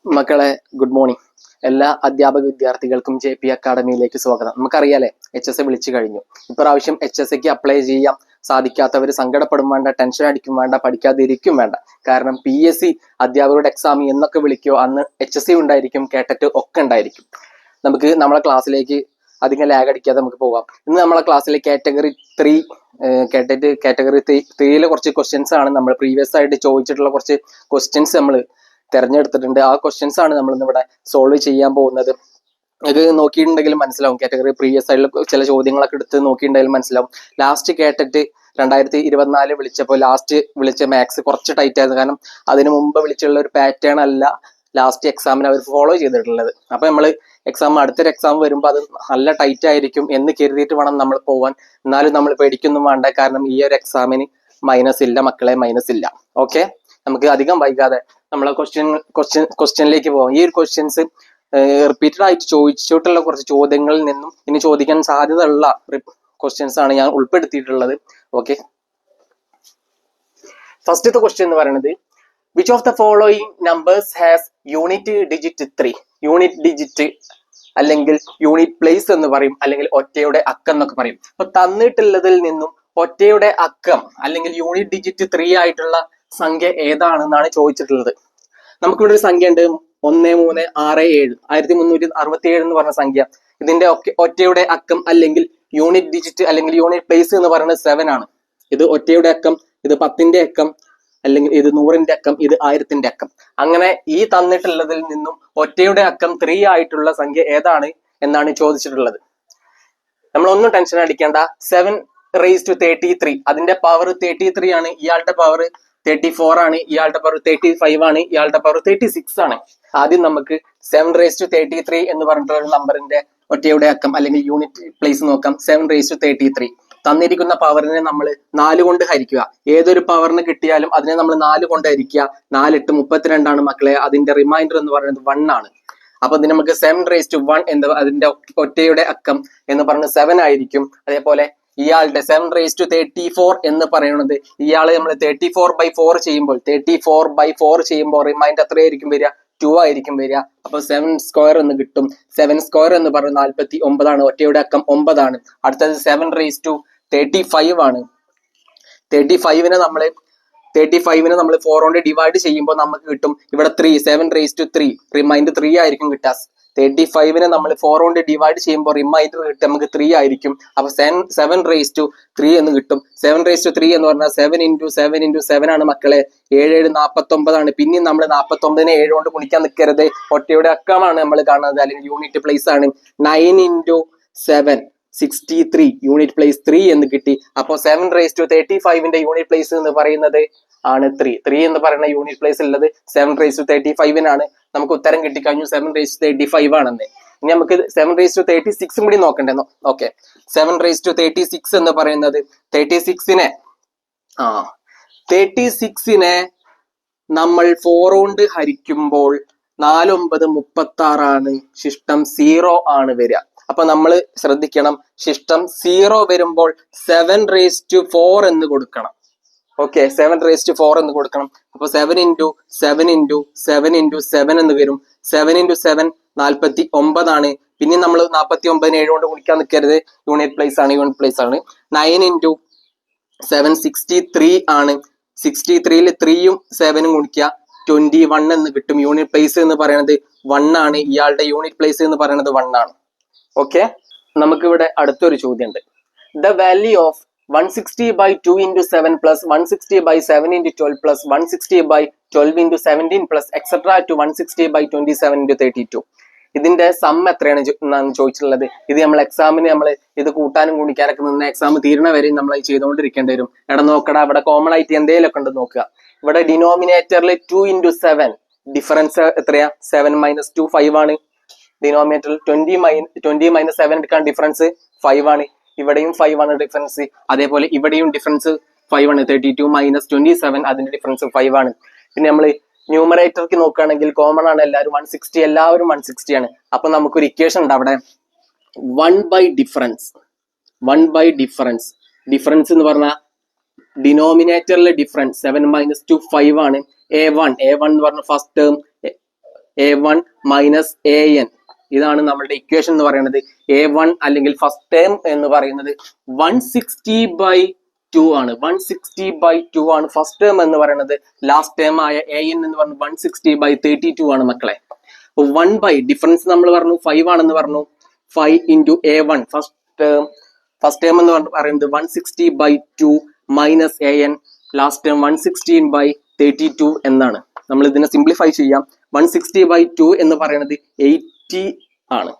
മക്കളെ good morning. എല്ലാ അധ്യാപക വിദ്യാർത്ഥികൾക്കും JP അക്കാഡമിയിലേക്ക് സ്വാഗതം. നമുക്കറിയാലേ HSA വിളിച്ചു കഴിഞ്ഞു. ഇപ്രാവശ്യം HSAക്ക് അപ്ലൈ ചെയ്യാൻ സാധിക്കാത്തവർ സങ്കടപ്പെടും വേണ്ട, ടെൻഷൻ അടിക്കും വേണ്ട, പഠിക്കാതിരിക്കും വേണ്ട. കാരണം PSC അധ്യാപകരുടെ എക്സാം എന്നൊക്കെ വിളിക്കോ അന്ന് HSA ഉണ്ടായിരിക്കും, കേട്ടറ്റ് ഒക്കെ ഉണ്ടായിരിക്കും. നമുക്ക് നമ്മളെ ക്ലാസ്സിലേക്ക് അധികം ലാഗ് അടിക്കാതെ നമുക്ക് പോവാം. ഇന്ന് നമ്മളെ ക്ലാസ്സിലെ കാറ്റഗറി 3 കേട്ടറ്റ് കാറ്റഗറി 3 കുറച്ച് ക്വസ്റ്റ്യൻസ് ആണ്. നമ്മൾ പ്രീവിയസ് ആയിട്ട് ചോദിച്ചിട്ടുള്ള കുറച്ച് ക്വസ്റ്റ്യൻസ് നമ്മൾ തെരഞ്ഞെടുത്തിട്ടുണ്ട്. ആ ക്വസ്റ്റ്യൻസ് ആണ് നമ്മൾ ഇന്നിവിടെ സോൾവ് ചെയ്യാൻ പോകുന്നത്. ഇത് നോക്കിയിട്ടുണ്ടെങ്കിൽ മനസ്സിലാവും. കാറ്റഗറി പ്രീവിയസ് ആയിട്ടുള്ള ചില ചോദ്യങ്ങളൊക്കെ എടുത്ത് നോക്കിയിട്ടുണ്ടെങ്കിൽ മനസ്സിലാവും. ലാസ്റ്റ് കേട്ടിട്ട് 2024 വിളിച്ചപ്പോൾ ലാസ്റ്റ് വിളിച്ച മാത്സ് കുറച്ച് ടൈറ്റ് ആയിരുന്നു. കാരണം അതിനു മുമ്പ് വിളിച്ചുള്ള ഒരു പാറ്റേൺ അല്ല ലാസ്റ്റ് എക്സാമിന് അവർ ഫോളോ ചെയ്തിട്ടുള്ളത്. അപ്പൊ നമ്മൾ അടുത്തൊരു എക്സാം വരുമ്പോൾ അത് നല്ല ടൈറ്റ് ആയിരിക്കും എന്ന് കരുതിയിട്ട് വേണം നമ്മൾ പോവാൻ. എന്നാലും നമ്മൾ പേടിക്കൊന്നും വേണ്ട, കാരണം ഈ ഒരു എക്സാമിന് മൈനസ് ഇല്ല മക്കളെ, മൈനസ് ഇല്ല. ഓക്കെ, നമുക്ക് അധികം വൈകാതെ നമ്മളെ ക്വസ്റ്റ്യനിലേക്ക് പോകാം. ഈ ഒരു ക്വസ്റ്റ്യൻസ് റിപ്പീറ്റഡ് ആയിട്ട് ചോദിച്ചിട്ടുള്ള കുറച്ച് ചോദ്യങ്ങളിൽ നിന്നും ഇനി ചോദിക്കാൻ സാധ്യതയുള്ള ക്വസ്റ്റ്യൻസ് ആണ് ഞാൻ ഉൾപ്പെടുത്തിയിട്ടുള്ളത്. ഓക്കെ, ഫസ്റ്റത്തെ ക്വസ്റ്റ്യൻ എന്ന് പറയുന്നത്, which of the following numbers has unit digit 3? Unit digit അല്ലെങ്കിൽ യൂണിറ്റ് പ്ലേസ് എന്ന് പറയും, അല്ലെങ്കിൽ ഒറ്റയുടെ അക്കം എന്നൊക്കെ പറയും. അപ്പൊ തന്നിട്ടുള്ളതിൽ നിന്നും ഒറ്റയുടെ അക്കം അല്ലെങ്കിൽ യൂണിറ്റ് ഡിജിറ്റ് 3 ആയിട്ടുള്ള സംഖ്യ ഏതാണെന്നാണ് ചോദിച്ചിട്ടുള്ളത്. നമുക്കിവിടെ ഒരു സംഖ്യ ഉണ്ട്, 1367 1367 എന്ന് പറഞ്ഞ സംഖ്യ. ഇതിന്റെ ഒറ്റയുടെ അക്കം അല്ലെങ്കിൽ യൂണിറ്റ് ഡിജിറ്റ് അല്ലെങ്കിൽ യൂണിറ്റ് പ്ലേസ് എന്ന് പറയുന്നത് 7 ആണ്. ഇത് ഒറ്റയുടെ അക്കം, ഇത് 10ന്റെ അക്കം, അല്ലെങ്കിൽ ഇത് 100ന്റെ അക്കം, ഇത് 1000ന്റെ അക്കം. അങ്ങനെ ഈ തന്നിട്ടുള്ളതിൽ നിന്നും ഒറ്റയുടെ അക്കം 3 ആയിട്ടുള്ള സംഖ്യ ഏതാണ് എന്നാണ് ചോദിച്ചിട്ടുള്ളത്. നമ്മളൊന്നും ടെൻഷൻ അടിക്കേണ്ട. 7�33 അതിന്റെ പവർ 33 ആണ്, ഇയാളുടെ പവർ 34 ആണ്, ഇയാളുടെ പവർ 35 ആണ്, ഇയാളുടെ പവർ 36 ആണ്. ആദ്യം നമുക്ക് 7�33 എന്ന് പറഞ്ഞിട്ടുള്ള ഒരു നമ്പറിന്റെ ഒറ്റയുടെ അക്കം അല്ലെങ്കിൽ യൂണിറ്റ് പ്ലേസ് നോക്കാം. 7�33 തന്നിരിക്കുന്ന പവറിനെ നമ്മൾ 4 കൊണ്ട് ഹരിക്കുക. ഏതൊരു പവറിന് കിട്ടിയാലും അതിനെ നമ്മൾ 4 കൊണ്ട് ഹരിക്കുക. 4 8 32 ആണ് മക്കളെ. അതിന്റെ റിമൈൻഡർ എന്ന് പറയുന്നത് 1 ആണ്. അപ്പൊ ഇത് നമുക്ക് 7⁻1 എന്ന് അതിന്റെ ഒറ്റയുടെ അക്കം എന്ന് പറയുന്നത് 7 ആയിരിക്കും. അതേപോലെ ഇയാളുടെ 7�34 എന്ന് പറയുന്നത്, ഇയാള് നമ്മൾ 34/4 ചെയ്യുമ്പോൾ റിമൈൻഡർ എത്രയായിരിക്കും വരിക? 2 ആയിരിക്കും വരിക. അപ്പൊ 7² എന്ന് കിട്ടും. 7² എന്ന് പറയുന്നത് 49 ആണ്. ഒറ്റയുടെ അക്കം 9 ആണ്. അടുത്തത് 7�35 ആണ്. 35നെ നമ്മൾ 4 കൊണ്ട് ഡിവൈഡ് ചെയ്യുമ്പോൾ നമുക്ക് കിട്ടും ഇവിടെ 3. 7⁻3 റിമൈൻഡർ 3 ആയിരിക്കും കിട്ടുക. 35നെ നമ്മൾ 4 കൊണ്ട് ഡിവൈഡ് ചെയ്യുമ്പോൾ റിമൈൻഡർ കിട്ടും നമുക്ക് 3 ആയിരിക്കും. അപ്പൊ 7�3 എന്ന് കിട്ടും. 7�3 എന്ന് പറഞ്ഞാൽ 7 ആണ് മക്കളെ. 7 49 ആണ്. പിന്നെയും നമ്മൾ 49നെ 7 കൊണ്ട് ഗുണിക്കാൻ നിൽക്കരുത്. ഒറ്റയുടെ അക്കമാണ് നമ്മൾ കാണുന്നത്, അല്ലെങ്കിൽ യൂണിറ്റ് പ്ലേസ് ആണ്. 9 × 7 63 യൂണിറ്റ് പ്ലേസ് 3 എന്ന് കിട്ടി. അപ്പോൾ 7�35ന്റെ യൂണിറ്റ് പ്ലേസ് എന്ന് പറയുന്നത് ആണ് 3 എന്ന് പറയുന്ന യൂണിറ്റ് പ്ലേസ് ഉള്ളത് 7�35നാണ്. നമുക്ക് ഉത്തരം കിട്ടിക്കഴിഞ്ഞു 7�35 ആണെന്ന്. ഇനി നമുക്ക് 7�36 കൂടി നോക്കണ്ടേ? ഓക്കെ, 7�36 എന്ന് പറയുന്നത് 36നെ നമ്മൾ 4 കൊണ്ട് ഹരിക്കുമ്പോൾ 4 9 36 ആണ്. ശിഷ്ടം 0 ആണ് വരിക. അപ്പൊ നമ്മൾ ശ്രദ്ധിക്കണം, ശിഷ്ടം 0 വരുമ്പോൾ 7⁴ എന്ന് കൊടുക്കണം. ഓക്കെ, 7⁴ എന്ന് കൊടുക്കണം. അപ്പൊ 7 × 7 × 7 × 7 എന്ന് വരും. 7 × 7 49 ആണ്. പിന്നെ നമ്മൾ 49നെ 7 കൊണ്ട് ഗുണിക്കാൻ നിൽക്കരുത്, യൂണിറ്റ് പ്ലേസ് ആണ്. 9 × 7 63 ആണ്. 63ൽ 3യും 7ഉം ഗുണിക്കുക, 21 എന്ന് കിട്ടും. യൂണിറ്റ് പ്ലേസ് എന്ന് പറയുന്നത് 1 ആണ്. ഇയാളുടെ യൂണിറ്റ് പ്ലേസ് എന്ന് പറയുന്നത് 1 ആണ്. ഓക്കെ, നമുക്കിവിടെ അടുത്തൊരു ചോദ്യം ഉണ്ട്. The value of 160/2 × 7 plus 160/7 × 12 plus 160/12 × 17 plus etc. to 160/27 × 32. ഇതിന്റെ സം എത്രയാണ് എന്നാണ് ചോദിച്ചിട്ടുള്ളത്. ഇത് നമ്മൾ എക്സാമിന് ഇത് കൂട്ടാനും ഗുണിക്കാനൊക്കെ നിന്ന് എക്സാം തീരണ വരെ നമ്മൾ ചെയ്തുകൊണ്ടിരിക്കേണ്ടി വരും. എടാ നോക്കടാ, ഇവിടെ കോമൺ ആയിട്ട് എന്തെങ്കിലുമൊക്കെ ഉണ്ട് നോക്കുക. ഇവിടെ ഡിനോമിനേറ്ററിൽ 2 × 7 ഡിഫറൻസ് എത്രയാ? 7 - 2 5 ആണ്. ഡിനോമിനേറ്ററിൽ 20 - 7 എടുക്കാൻ ഡിഫറൻസ് 5 ആണ്. ഇവിടെയും 5 ആണ് ഡിഫറൻസ്. അതേപോലെ ഇവിടെയും ഡിഫറൻസ് 5 ആണ്. 32 - 27 അതിന്റെ ഡിഫറൻസ് 5 ആണ്. പിന്നെ നമ്മൾ ന്യൂമറേറ്റർക്ക് നോക്കുകയാണെങ്കിൽ കോമൺ ആണ്, എല്ലാവരും 160 ആണ്. അപ്പൊ നമുക്കൊരു ഇക്വേഷൻ ഉണ്ട് അവിടെ, 1/ഡിഫറൻസ്. ഡിഫറൻസ് എന്ന് പറഞ്ഞാൽ ഡിനോമിനേറ്ററിലെ ഡിഫറൻസ് 7 - 2 5 ആണ്. A1 എന്ന് പറഞ്ഞ first term, A1 minus AN. ഇതാണ് നമ്മളുടെ ഇക്വേഷൻ എന്ന് പറയുന്നത്. A1 അല്ലെങ്കിൽ ഫസ്റ്റ് ടേം എന്ന് പറയുന്നത് 160/2 ആണ്. 160/2 ആണ് ഫസ്റ്റ് ടേം എന്ന് പറയുന്നത്. ലാസ്റ്റ് ടേം ആയ AN എന്ന് പറയുന്നത് 160/32 ആണ് മക്കളെ. 1 ഡിഫറൻസ് നമ്മൾ പറഞ്ഞു 5 ആണെന്ന് പറഞ്ഞു. 5 into A1 ഫസ്റ്റ് ടേം എന്ന് പറയുന്നത് 160/2 മൈനസ് AN ലാസ്റ്റ് ടേം 116/32 എന്നാണ്. നമ്മൾ ഇതിനെ സിംപ്ലിഫൈ ചെയ്യാം. 160/2 എന്ന് പറയുന്നത് 80 ആണ്.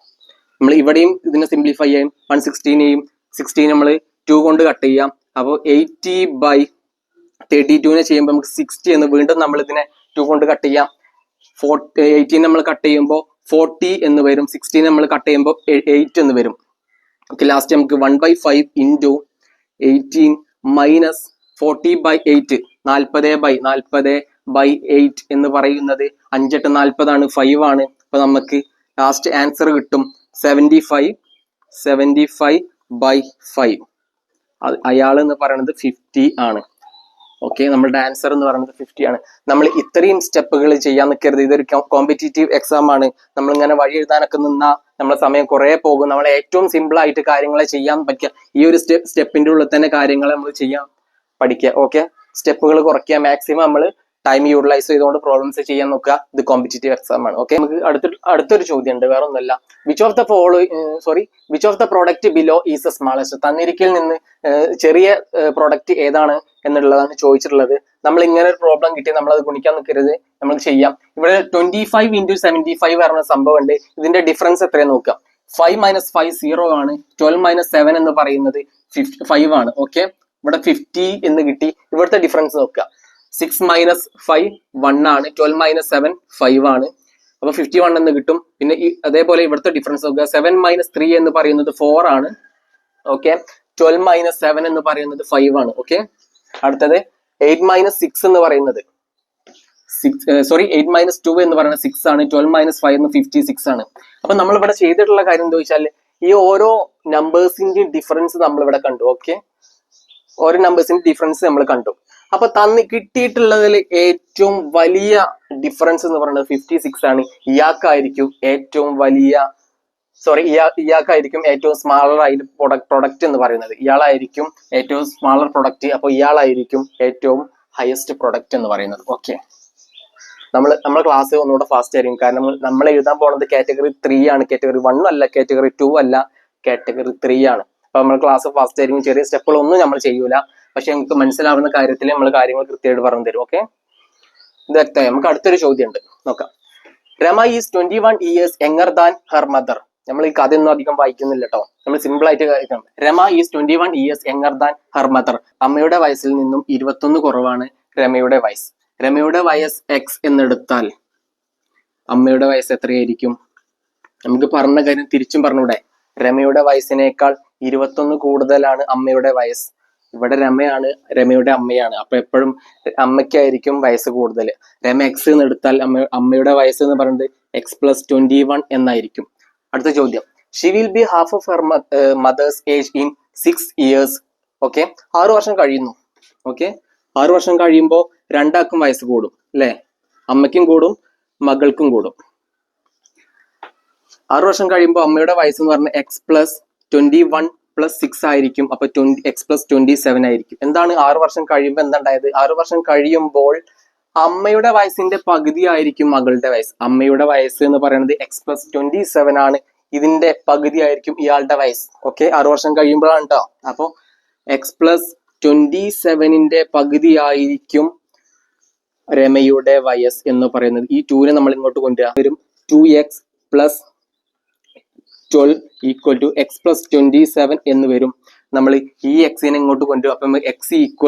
നമ്മൾ ഇവിടെയും ഇതിനെ സിംപ്ലിഫൈ ചെയ്യാം. 116നെയും 16 നമ്മൾ 2 കൊണ്ട് കട്ട് ചെയ്യാം. അപ്പോൾ 80/32 ചെയ്യുമ്പോൾ നമുക്ക് 60 എന്ന് വീണ്ടും നമ്മൾ ഇതിനെ 2 കൊണ്ട് കട്ട് ചെയ്യാം. 18 നമ്മൾ കട്ട് ചെയ്യുമ്പോൾ 40 എന്ന് വരും. 16 നമ്മൾ കട്ട് ചെയ്യുമ്പോൾ 8 എന്ന് വരും. ഓക്കെ, ലാസ്റ്റ് നമുക്ക് 1/5 into 18 മൈനസ് 40/8 40/8 എന്ന് പറയുന്നത് 5 8 40 ആണ്, 5 ആണ്. അപ്പൊ നമുക്ക് ലാസ്റ്റ് ആൻസർ കിട്ടും 75/5. അയാൾ എന്ന് പറയുന്നത് 50 ആണ്. ഓക്കെ, നമ്മളുടെ ആൻസർ എന്ന് പറയുന്നത് 50 ആണ്. നമ്മൾ ഇത്രയും സ്റ്റെപ്പുകൾ ചെയ്യാൻ നിൽക്കരുത്. ഇതൊരു കോമ്പറ്റീറ്റീവ് എക്സാം ആണ്. നമ്മളിങ്ങനെ വഴി എഴുതാനൊക്കെ നിന്നാൽ നമ്മളെ സമയം കുറെ പോകും. നമ്മളെ ഏറ്റവും സിമ്പിൾ ആയിട്ട് കാര്യങ്ങളെ ചെയ്യാൻ പറ്റുക ഈ ഒരു സ്റ്റെപ്പിന്റെ ഉള്ളിൽ തന്നെ കാര്യങ്ങൾ നമ്മൾ ചെയ്യാൻ പഠിക്കുക. ഓക്കെ, സ്റ്റെപ്പുകൾ കുറയ്ക്കുക. മാക്സിമം നമ്മൾ ടൈം യൂട്ടിലൈസ് ചെയ്തുകൊണ്ട് പ്രോബ്ലംസ് ചെയ്യാൻ നോക്കുക. ഇത് കോമ്പറ്റീറ്റീവ് എക്സാം ആണ്. ഓക്കെ, നമുക്ക് അടുത്തൊരു ചോദ്യം ഉണ്ട്. വേറെ ഒന്നുമല്ല. Which of the product below is the smallest. തന്നിരിക്കൽ നിന്ന് ചെറിയ പ്രോഡക്റ്റ് ഏതാണ് എന്നുള്ളതാണ് ചോദിച്ചിട്ടുള്ളത്. നമ്മൾ ഇങ്ങനെ ഒരു പ്രോബ്ലം കിട്ടി നമ്മൾ അത് ഗുണിക്കാൻ നിൽക്കരുത്, നമ്മൾ ചെയ്യാം. ഇവിടെ 25 into 75 പറഞ്ഞ സംഭവം ഉണ്ട്. ഇതിന്റെ ഡിഫറൻസ് എത്രയാണ് നോക്കാം. 5 minus 5 0 ആണ്. 12 minus 7 എന്ന് പറയുന്നത് 5 ആണ്. ഓക്കെ, ഇവിടെ 50 എന്ന് കിട്ടി. ഇവിടുത്തെ ഡിഫറൻസ് നോക്കുക. 6 minus 5 1 ആണ്. 12 minus 7 5 ആണ്. അപ്പൊ 51 എന്ന് കിട്ടും. പിന്നെ അതേപോലെ ഇവിടുത്തെ ഡിഫറൻസ് നോക്കുക. 7 minus 3 എന്ന് പറയുന്നത് 4 ആണ്. ഓക്കെ, 12 minus 7 എന്ന് പറയുന്നത് 5 ആണ്. ഓക്കെ, അടുത്തത് 8 minus 6 എന്ന് പറയുന്നത് 8 minus 2 എന്ന് പറയുന്നത് 6 ആണ്. 12 minus 5 എന്ന് 56 ആണ്. അപ്പൊ നമ്മൾ ഇവിടെ ചെയ്തിട്ടുള്ള കാര്യം എന്താ വെച്ചാൽ ഈ ഓരോ നമ്പേഴ്സിന്റെ ഡിഫറൻസ് നമ്മൾ ഇവിടെ കണ്ടു. ഓക്കെ, ഓരോ നമ്പേഴ്സിന്റെ ഡിഫറൻസ് നമ്മൾ കണ്ടു. അപ്പൊ കിട്ടിയിട്ടുള്ളതിൽ ഏറ്റവും വലിയ ഡിഫറൻസ് എന്ന് പറയുന്നത് 56 ആണ്. ഇയാൾക്കായിരിക്കും ഏറ്റവും ഏറ്റവും സ്മാളർ ആയിട്ട് പ്രൊഡക്റ്റ് എന്ന് പറയുന്നത്. ഇയാളായിരിക്കും ഏറ്റവും സ്മാളർ പ്രൊഡക്റ്റ്. അപ്പൊ ഇയാളായിരിക്കും ഏറ്റവും ഹയസ്റ്റ് പ്രൊഡക്റ്റ് എന്ന് പറയുന്നത്. ഓക്കെ, നമ്മൾ ക്ലാസ് ഒന്നുകൂടെ ഫാസ്റ്റ് ആയിരിക്കും. കാരണം നമ്മൾ എഴുതാൻ പോകുന്നത് കാറ്റഗറി 3 ആണ്. കാറ്റഗറി 1 അല്ല, കാറ്റഗറി 2 അല്ല, കാറ്റഗറി 3 ആണ്. അപ്പൊ നമ്മൾ ക്ലാസ് ഫാസ്റ്റ് ആയിരിക്കും. ചെറിയ സ്റ്റെപ്പുകളൊന്നും നമ്മൾ ചെയ്യൂല. പക്ഷെ നമുക്ക് മനസ്സിലാവുന്ന കാര്യത്തിൽ നമ്മൾ കാര്യങ്ങൾ കൃത്യമായിട്ട് പറഞ്ഞു തരും. ഓക്കെ, ഇത് വ്യക്തമായി. നമുക്ക് അടുത്തൊരു ചോദ്യം ഉണ്ട്, നോക്കാം. Rama is 21 years younger than her mother. നമ്മൾ ഈ കഥയൊന്നും അധികം വായിക്കുന്നില്ല കേട്ടോ. നമ്മൾ സിമ്പിൾ ആയിട്ട് കേൾക്കണം. Rama is 21 years younger than her mother. അമ്മയുടെ വയസ്സിൽ നിന്നും 21 കുറവാണ് രമയുടെ വയസ്സ്. രമയുടെ വയസ്സ് X എന്നെടുത്താൽ അമ്മയുടെ വയസ്സ് എത്രയായിരിക്കും? നമുക്ക് പറഞ്ഞ കാര്യം തിരിച്ചും പറഞ്ഞൂടെ. രമയുടെ വയസ്സിനേക്കാൾ 21 കൂടുതലാണ് അമ്മയുടെ വയസ്സ്. ഇവിടെ രമയാണ്, രമയുടെ അമ്മയാണ്. അപ്പൊ എപ്പോഴും അമ്മയ്ക്കായിരിക്കും വയസ്സ് കൂടുതൽ. രമ X എന്ന് എടുത്താൽ അമ്മയുടെ വയസ്സ് എന്ന് പറയുന്നത് X + 21 എന്നായിരിക്കും. അടുത്ത ചോദ്യം. She will be half of her mothers age in 6 years. Okay, 6 വർഷം കഴിയുന്നു. ഓക്കെ, 6 വർഷം കഴിയുമ്പോൾ രണ്ടാൾക്കും വയസ്സ് കൂടും അല്ലെ? അമ്മയ്ക്കും കൂടും, മകൾക്കും കൂടും. 6 വർഷം കഴിയുമ്പോൾ അമ്മയുടെ വയസ്സ് എന്ന് പറഞ്ഞാൽ X + 21 + 6 ആയിരിക്കും. അപ്പൊ X + 27 ആയിരിക്കും. എന്താണ് 6 വർഷം കഴിയുമ്പോൾ എന്താണ്ടായത്? 6 വർഷം കഴിയുമ്പോൾ അമ്മയുടെ വയസ്സിന്റെ പകുതി ആയിരിക്കും മകളുടെ വയസ്സ്. അമ്മയുടെ വയസ്സ് എന്ന് പറയുന്നത് X + 27 ആണ്. ഇതിന്റെ പകുതി ആയിരിക്കും ഇയാളുടെ വയസ്സ്. ഓക്കെ, 6 വർഷം കഴിയുമ്പോഴാണ് കേട്ടോ. അപ്പൊ X + 27ന്റെ പകുതി ആയിരിക്കും രമയുടെ വയസ്സ് എന്ന് പറയുന്നത്. ഈ 2നെ നമ്മൾ ഇങ്ങോട്ട് കൊണ്ടുവരും. 2x + 12 = X + 27 എന്ന് വരും. നമ്മൾ ഈ Xനെ ഇങ്ങോട്ട് കൊണ്ടുപോകും. അപ്പൊ X =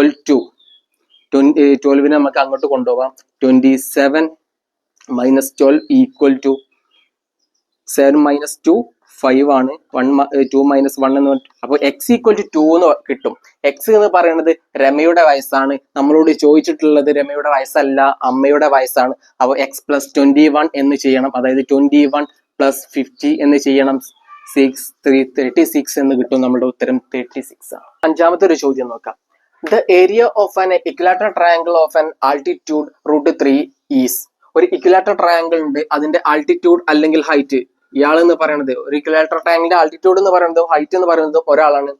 12നെ നമുക്ക് അങ്ങോട്ട് കൊണ്ടുപോകാം. 27 - 12 = 7 - 2 5 ആണ്. 2 - 1 എന്ന് പറഞ്ഞിട്ട് അപ്പൊ X = 2 എന്ന് കിട്ടും. X എന്ന് പറയുന്നത് രമയുടെ വയസ്സാണ്. നമ്മളോട് ചോദിച്ചിട്ടുള്ളത് രമയുടെ വയസ്സല്ല, അമ്മയുടെ വയസ്സാണ്. അപ്പൊ X + 21 എന്ന് ചെയ്യണം. അതായത് 21 + 50 എന്ന് ചെയ്യണം. 36 എന്ന് കിട്ടും. നമ്മുടെ ഉത്തരം 36 ആണ്. അഞ്ചാമത്തെ ഒരു ചോദ്യം നോക്കാം. The area of an equilateral triangle of an altitude √3 is. ഒരു ഇക്വിലാറ്ററൽ ട്രയാങ്കിൾ ഉണ്ട്, അതിന്റെ ആൾട്ടിറ്റ്യൂഡ് അല്ലെങ്കിൽ ഹൈറ്റ്, ഇയാൾ എന്ന് പറയുന്നത് ഒരു ഇക്വിലാറ്ററൽ ട്രയാങ്കിളിന്റെ ആൾട്ടിറ്റ്യൂഡ് എന്ന് പറയുന്നതും ഹൈറ്റ് എന്ന് പറയുന്നതും ഒരാളാണ്.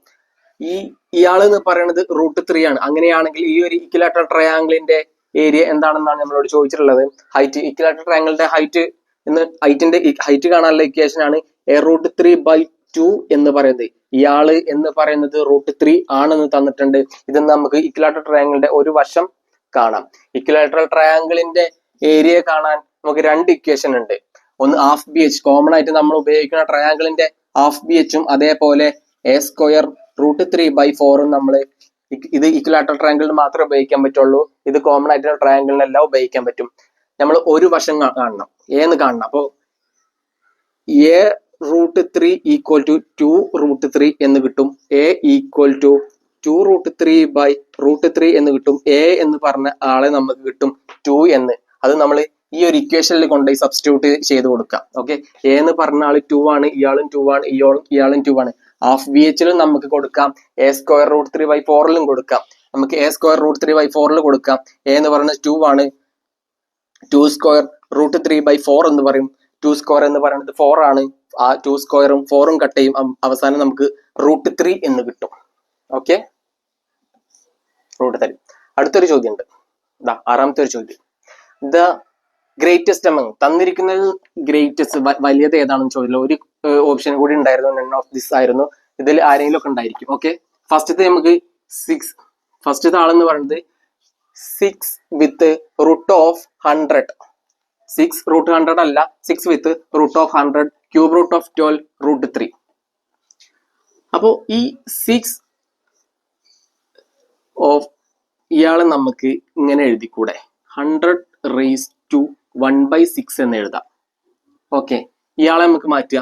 ഇയാൾ എന്ന് പറയുന്നത് √3 ആണ്. അങ്ങനെയാണെങ്കിൽ ഈ ഒരു ഇക്വിലാറ്ററൽ ട്രയാങ്കിളിന്റെ ഏരിയ എന്താണെന്നാണ് നമ്മളോട് ചോദിച്ചിട്ടുള്ളത്. ഹൈറ്റ്, ഇക്വിലാറ്ററൽ ട്രയാങ്കിളിന്റെ ഹൈറ്റ് കാണാനുള്ള ഇക്വേഷൻ ആണ് a√3/2 എന്ന് പറയുന്നത്. ഇയാള് എന്ന് പറയുന്നത് √3 ആണെന്ന് തന്നിട്ടുണ്ട്. ഇത് നമുക്ക് ഇക്വിലാറ്ററൽ ട്രയാങ്കിളിന്റെ ഒരു വശം കാണാം. ഇക്വിലാറ്ററൽ ട്രയാങ്കിളിന്റെ ഏരിയ കാണാൻ നമുക്ക് രണ്ട് ഇക്വേഷൻ ഉണ്ട്. ഒന്ന് ഹാഫ് ബി എച്ച്, കോമൺ ആയിട്ട് നമ്മൾ ഉപയോഗിക്കുന്ന ട്രയാങ്കിളിന്റെ ഹാഫ് ബി എച്ചും അതേപോലെ a²√3/4 നമ്മൾ ഇത് ഇക്വിലാറ്ററൽ ട്രയാങ്കിളിന് മാത്രമേ ഉപയോഗിക്കാൻ പറ്റുള്ളൂ. ഇത് കോമൺ ആയിട്ടുള്ള ട്രയാങ്കിളിനെല്ലാം ഉപയോഗിക്കാൻ പറ്റും. നമ്മൾ ഒരു വശം കാണണം, എന്ന് കാണണം. അപ്പോൾ a√3 = 2√3 എന്ന് കിട്ടും. a = 2√3/√3 എന്ന് കിട്ടും. a എന്ന് പറഞ്ഞ ആളെ നമുക്ക് കിട്ടും 2 എന്ന്. അത് നമ്മൾ ഈ ഒരു ഇക്വേഷനിൽ കൊണ്ടുപോയി സബ്സ്റ്റിറ്റ്യൂട്ട് ചെയ്ത് കൊടുക്കാം. ഓക്കെ, a എന്ന് പറഞ്ഞ ആള് 2 ആണ്, ഇയാളും 2 ആണ്, ഇയാളും 2 ആണ്. ഹാഫ് ബി എച്ചിലും നമുക്ക് കൊടുക്കാം, a²√3/4 കൊടുക്കാം. നമുക്ക് a²√3/4 കൊടുക്കാം. a എന്ന് പറയുന്നത് 2 ആണ്, 2²√3/4 എന്ന് പറയും. 2² എന്ന് പറയുന്നത് 4 ആണ്. ആ 2² 4 കട്ട് ചെയ്യും. അവസാനം നമുക്ക് √3 എന്ന് കിട്ടും. ഓക്കെ, √3. അടുത്തൊരു ചോദ്യം ഉണ്ട്, ആറാമത്തെ ഒരു ചോദ്യം. ദ ഗ്രേറ്റസ്റ്റ് അമംഗ്, തന്നിരിക്കുന്നതിൽ ഗ്രേറ്റസ്റ്റ് വലിയത് ഏതാണെന്ന് ചോദിച്ചില്ല. ഒരു ഓപ്ഷൻ കൂടി ഉണ്ടായിരുന്നു, നൺ ഓഫ് ദിസ് ആയിരുന്നു. ഇതിൽ ആരെങ്കിലും ഒക്കെ ഉണ്ടായിരിക്കും. ഓക്കെ, ഫസ്റ്റത്തെ നമുക്ക് 6, ഫസ്റ്റത്തെ ആളെന്ന് പറയുന്നത് 6 വിത്ത് √100. 6 √100 അല്ല, 6 വിത്ത് √100, ³ √12 √3. അപ്പോ ഈ 6 ഓഫ് ഇയാളെ നമുക്ക് ഇങ്ങനെ എഴുതിക്കൂടെ, 100⁻1/6 എന്ന് എഴുതാം. ഓക്കെ, ഇയാളെ നമുക്ക് മാറ്റുക,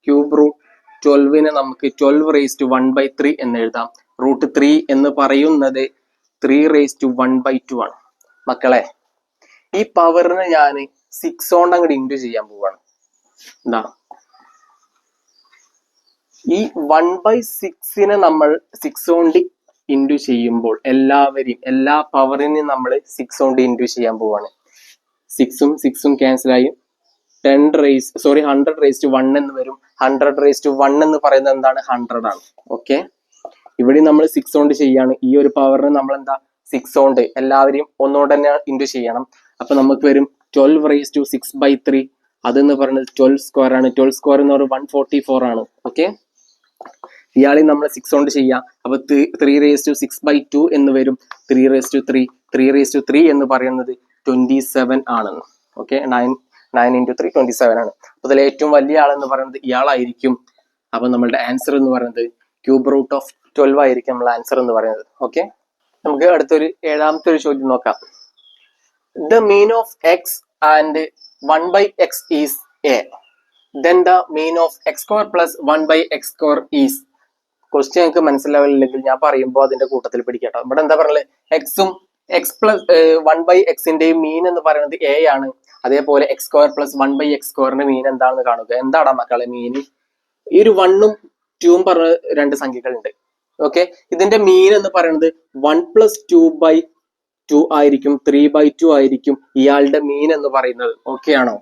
³ നമുക്ക് 12⁻1/3 എന്ന് എഴുതാം. √3 എന്ന് പറയുന്നത് 3⁻1/2 ആണ്. മക്കളെ, ഈ പവറിനെ ഞാൻ 6 കൊണ്ട് അങ്ങോട്ട് ഇൻറ്റു ചെയ്യാൻ പോവാണ്. ഈ 1/6 നമ്മൾ 6 കൊണ്ട് ഇൻറ്റു ചെയ്യുമ്പോൾ എല്ലാ പവറിനെയും നമ്മൾ 6 കൊണ്ട് ഇൻറ്റു ചെയ്യാൻ പോവാണ്. 6ഉം ക്യാൻസൽ ആയി 100⁻1 എന്ന് വരും. 100⁻1 എന്ന് പറയുന്നത് എന്താണ്? 100 ആണ്. ഓക്കെ, ഇവിടെ നമ്മൾ 6 കൊണ്ട് ചെയ്യാണ്. ഈ ഒരു പവറിന് നമ്മൾ എന്താ 6 കൊണ്ട് എല്ലാവരെയും ഒന്നുകൊണ്ട് തന്നെ ഇൻറ്റു ചെയ്യണം. അപ്പൊ നമുക്ക് വരും 12⁻6/3. അതെന്ന് പറയുന്നത് 12² ആണ്. 12² എന്ന് പറയുന്നത് 144 ആണ്. ഓക്കെ, ഇയാളെ നമ്മൾ 6 കൊണ്ട് ചെയ്യാം. അപ്പൊ 3⁻6/2 എന്ന് വരും. 3⁻3 എന്ന് പറയുന്നത് 27 ആണെന്ന്. ഓക്കെ, 9 × 3 27 ആണ്. അപ്പൊ അതിൽ ഏറ്റവും വലിയ ആളെന്ന് പറയുന്നത് ഇയാളായിരിക്കും. അപ്പൊ നമ്മളുടെ ആൻസർ എന്ന് പറയുന്നത് ³ ആയിരിക്കും നമ്മളെ ആൻസർ എന്ന് പറയുന്നത്. ഓക്കെ, നമുക്ക് അടുത്തൊരു ഏഴാമത്തെ ഒരു ചോദ്യം നോക്കാം. The mean of x and 1/x is a. Then the mean of x² plus 1/x² is. Question നിങ്ങൾക്ക് മനസ്സിലാവില്ലെങ്കിൽ ഞാൻ പറയുമ്പോൾ അതിന്റെ കൂട്ടത്തിൽ പിടിക്കട്ടോ. ഇവിടെ എന്താ പറയുന്നത്, എക്സും x plus 1/x മീൻ എന്ന് പറയുന്നത് a ആണ്. അതേപോലെ x² plus 1/x² മീൻ എന്താണെന്ന് കാണുക. എന്താണ് മക്കളെ മീൻ? ഈ ഒരു 1ഉം 2ഉം പറഞ്ഞ രണ്ട് സംഖ്യകളുണ്ട്. ഓക്കെ, ഇതിന്റെ മീൻ എന്ന് പറയുന്നത് 1 + 2/2 ആയിരിക്കും, 3/2 ആയിരിക്കും ഇയാളുടെ മീൻ എന്ന് പറയുന്നത്. ഓക്കെ ആണോ?